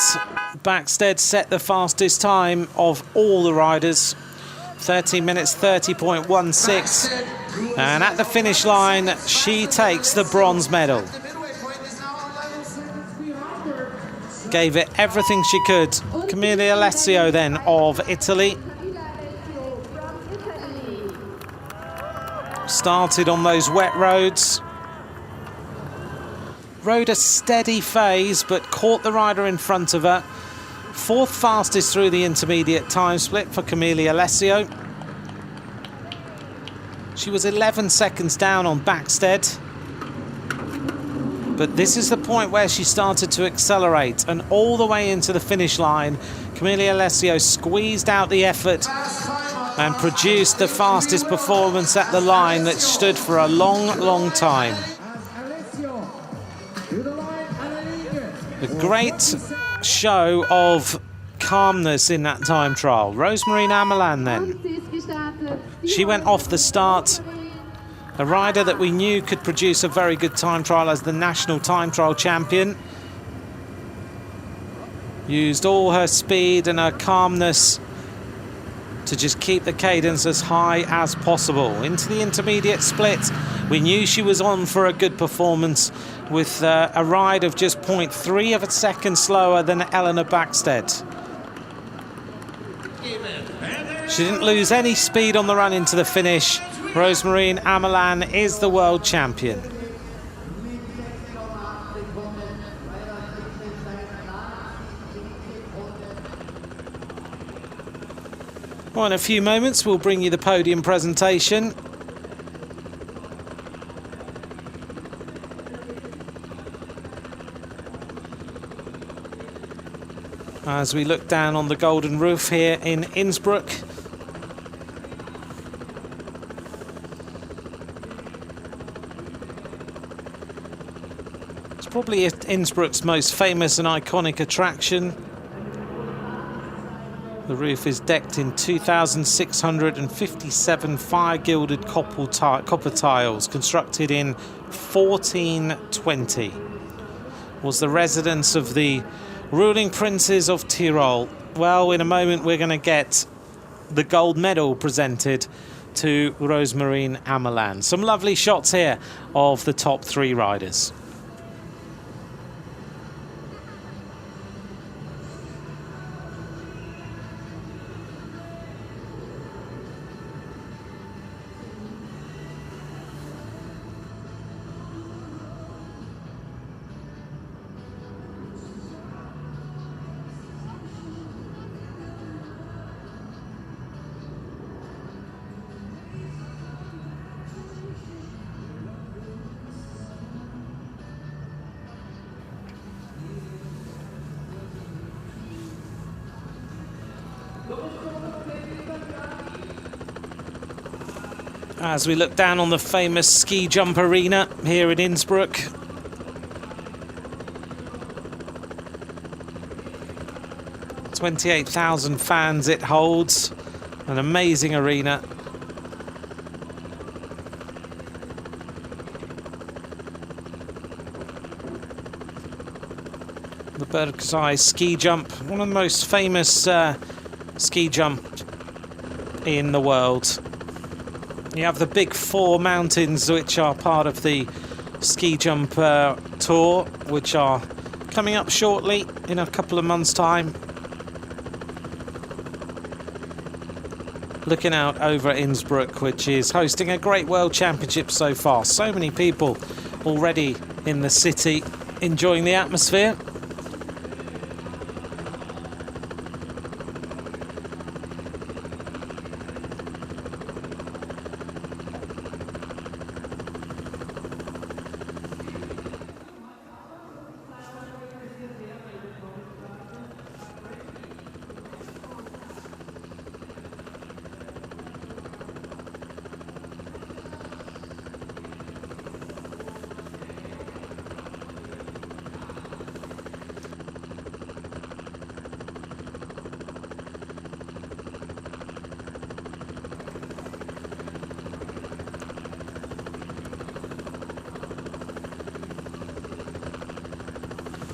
Backstead set the fastest time of all the riders, 13 minutes 30.16, and at the finish line she takes the bronze medal. Gave it everything she could. Camilla Alessio then of Italy started on those wet roads, rode a steady phase but caught the rider in front of her. Fourth fastest through the intermediate time split for Camilla Alessio. She was 11 seconds down on Backstead, but this is the point where she started to accelerate, and all the way into the finish line Camilla Alessio squeezed out the effort and produced the fastest performance at the line that stood for a long time. A great show of calmness in that time trial. Rosemarine Amelan then. She went off the start. A rider that we knew could produce a very good time trial as the national time trial champion. Used all her speed and her calmness to just keep the cadence as high as possible. Into the intermediate split, we knew she was on for a good performance with a ride of just 0.3 of a second slower than Eleanor Backstead. She didn't lose any speed on the run into the finish. Rosemarine Amelan is the world champion. Well, in a few moments, we'll bring you the podium presentation. As we look down on the golden roof here in Innsbruck. It's probably Innsbruck's most famous and iconic attraction. The roof is decked in 2,657 fire-gilded copper tiles, constructed in 1420. Was the residence of the ruling princes of Tirol. Well, in a moment we're going to get the gold medal presented to Rosemarine Amelan. Some lovely shots here of the top 3 riders. As we look down on the famous ski jump arena here in Innsbruck. "28,000 fans it holds, an amazing arena. The Bird's Eye ski jump, one of the most famous ski jumps in the world. You have the big 4 mountains which are part of the ski jump tour, which are coming up shortly in a couple of months' time. Looking out over Innsbruck, which is hosting a great World Championship so far. So many people already in the city enjoying the atmosphere.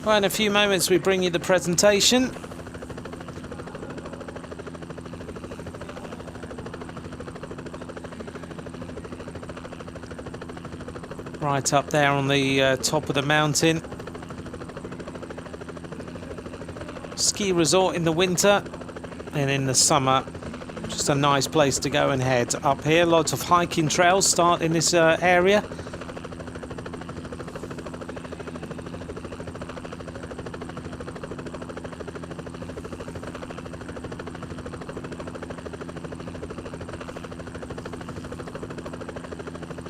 Well, in a few moments we bring you the presentation. Right up there on the top of the mountain. Ski resort in the winter, and in the summer just a nice place to go and head up here. Lots of hiking trails start in this area.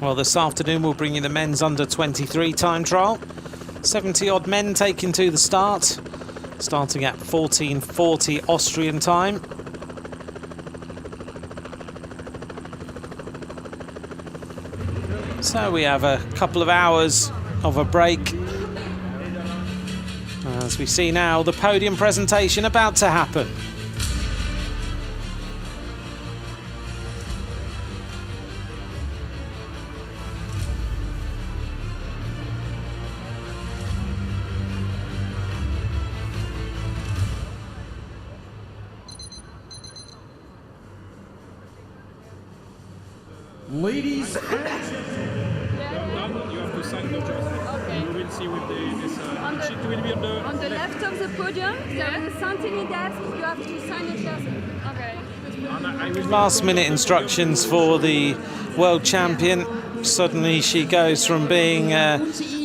Well, this afternoon we'll bring you the men's under-23 time trial. 70-odd men taken to the start, starting at 14:40 Austrian time. So we have a couple of hours of a break. As we see now, the podium presentation about to happen. Ladies and gentlemen, You have to sign the jersey. Okay. You will see with this On the- sheet will be On the left of the podium, Yeah. there is something in desk. You have to sign the jersey. Okay. And I will Last minute instructions for the world champion. Suddenly she goes from being a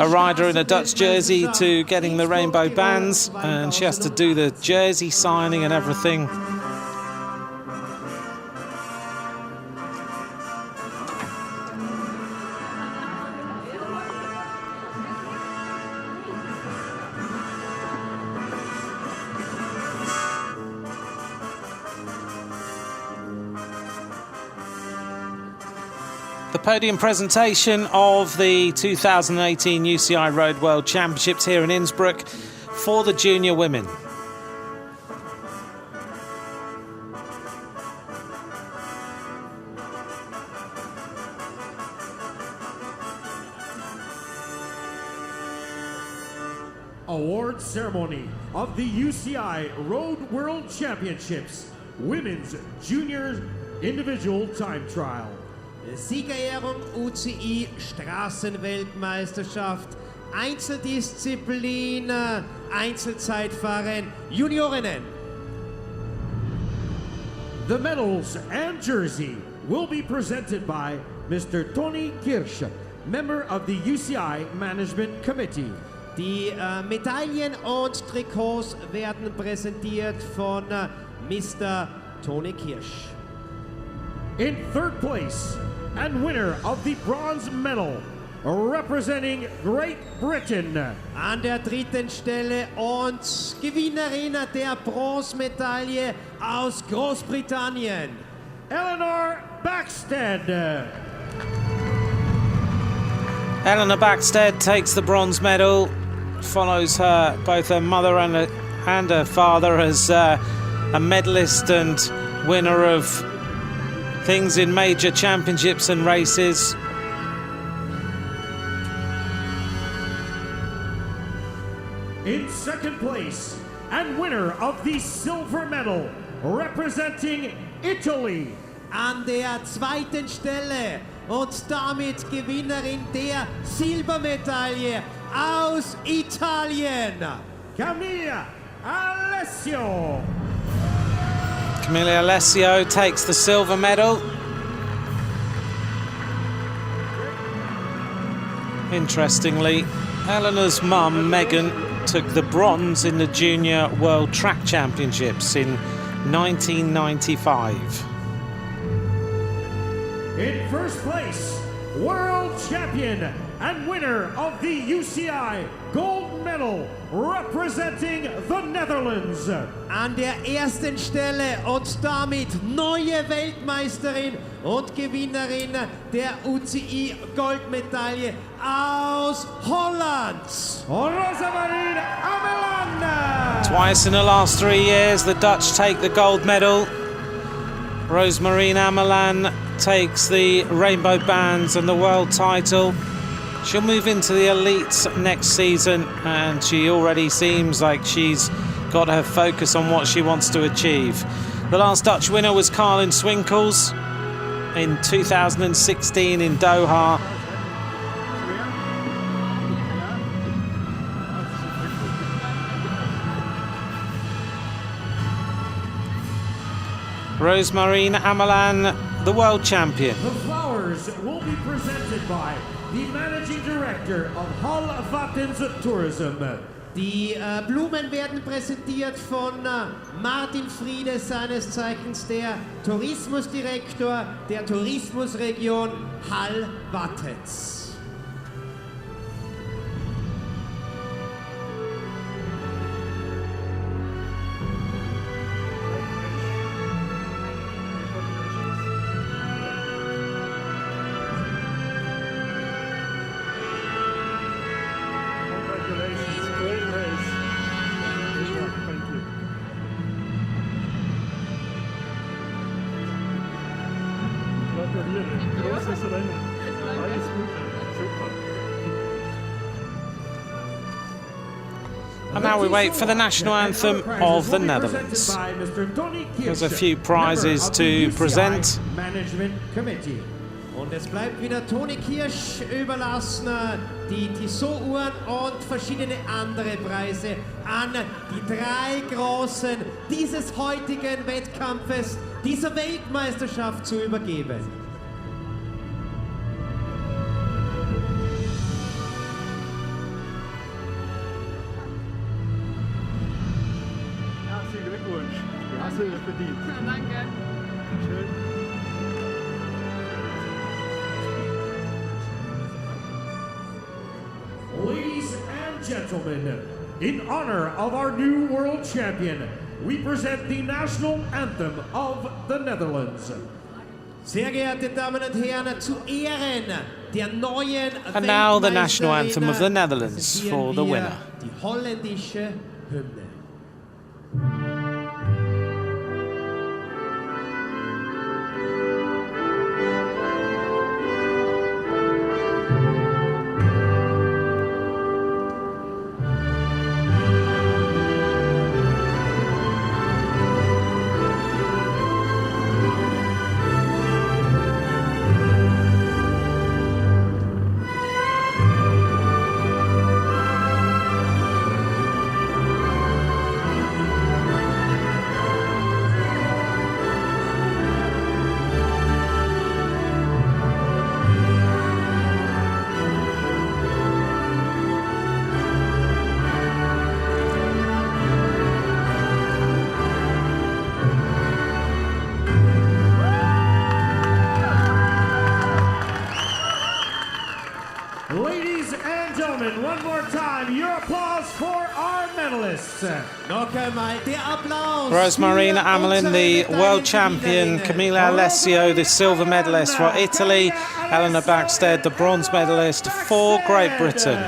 rider in a Dutch jersey to getting the rainbow bands, and she has to do the jersey signing and everything. The podium presentation of the 2018 UCI Road World Championships here in Innsbruck for the junior women. Award ceremony of the UCI Road World Championships Women's Junior Individual Time Trial. Siegerehrung UCI Straßenweltmeisterschaft, Einzeldisziplin, Einzelzeitfahren, Juniorinnen. The medals and jersey will be presented by Mr. Toni Kirsch, member of the UCI Management Committee. Die Medaillen und Trikots werden präsentiert von Mr. Toni Kirsch. In third place and winner of the bronze medal, representing Great Britain, An der dritten Stelle und Gewinnerin der Bronzemedaille aus Großbritannien, Eleanor Backstead. Eleanor Backstead takes the bronze medal, follows her, both her mother and her father as a medalist and winner of things in major championships and races. In second place and winner of the silver medal, representing Italy, an der zweiten Stelle und damit Gewinnerin der Silbermedaille aus Italien, Camilla Alessio. Camilla Alessio takes the silver medal. Interestingly, Eleanor's mum, Megan, took the bronze in the Junior World Track Championships in 1995. In first place, world champion and winner of the UCI gold medal, representing the Netherlands, an der ersten Stelle und damit neue Weltmeisterin und Gewinnerin der UCI Goldmedaille aus Holland, Rosamarijn Ameland. Twice in the last 3 years, the Dutch take the gold medal. Rosamarijn Ameland takes the rainbow bands and the world title. She'll move into the elites next season, and she already seems like she's got her focus on what she wants to achieve. The last Dutch winner was Karin Swinkels in 2016 in Doha. Rosamarijn Ameland, the world champion. The flowers will be presented by the managing director of Hull Vattens Tourism. Die Blumen werden präsentiert von Martin Friede, seines Zeichens der Tourismusdirektor der Tourismusregion Hall-Wattens. Congratulations, great race. Thank you. Gratuliere, großes Rennen. Alles Gute, super. And now we wait for the national anthem of the Netherlands. There's a few prizes to present. Management Committee. Und es bleibt wieder Toni Kirsch überlassen, die Tissot-Uhren und verschiedene andere Preise an die drei Großen dieses heutigen Wettkampfes dieser Weltmeisterschaft zu übergeben. Herzlichen Glückwunsch. Du hast es verdient. Danke. Schön. Ladies and gentlemen, in honor of our new world champion, we present the national anthem of the Netherlands. Sehr geehrte Damen und Herren, zu Ehren der neuen And now the national anthem of the Netherlands for the wir winner. Die holländische Hymne. Ladies and gentlemen, one more time, your applause for our medalists. Noch einmal der Applaus. Rosemarine für Amelin, unsere the world champion, Medaillengewinnerinnen. Camilla Alessio, the silver medalist for Italy, Eleanor Backstead, the bronze medalist for Great Britain.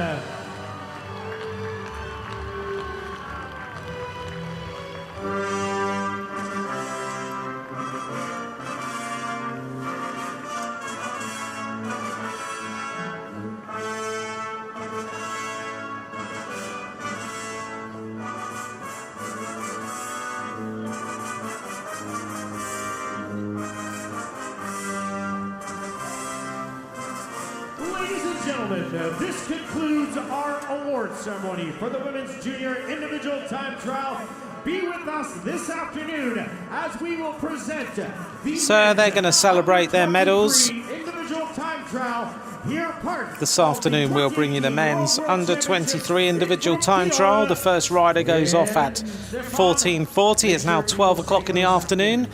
Ladies and gentlemen, this concludes our award ceremony for the Women's Junior Individual Time Trial. Be with us this afternoon as we will present the So they're going to celebrate their medals. Individual Time Trial. Here part This afternoon we'll bring you the men's under 23 individual time trial. The first rider goes off at 14:40. It's now 12 o'clock in the afternoon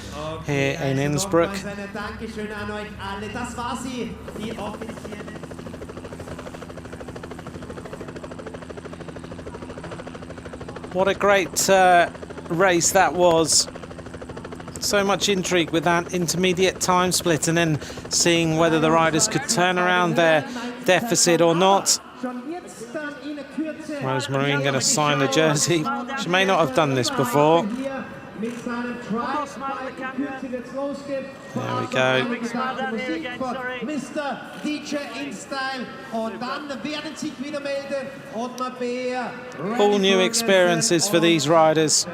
here in Innsbruck. Ein Dankeschön an euch alle. Das war sie, die offizielle. What a great race that was. So much intrigue with that intermediate time split and then seeing whether the riders could turn around their deficit or not. Rosemarine going to sign the jersey. She may not have done this before. There we go. Mr. DJ InStyle und dann werden sich wieder melden Ottmar Beer. All new experiences for these riders.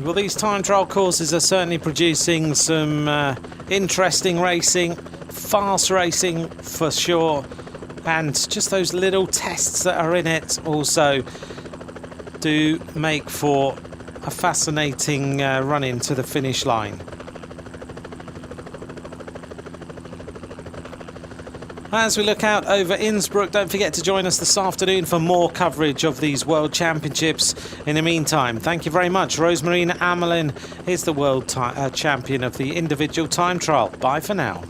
Well, these time trial courses are certainly producing some interesting racing, fast racing for sure, and just those little tests that are in it also do make for a fascinating run into the finish line. As we look out over Innsbruck, don't forget to join us this afternoon for more coverage of these World Championships. In the meantime, thank you very much. Rosemarine Amelin is the world champion of the individual time trial. Bye for now.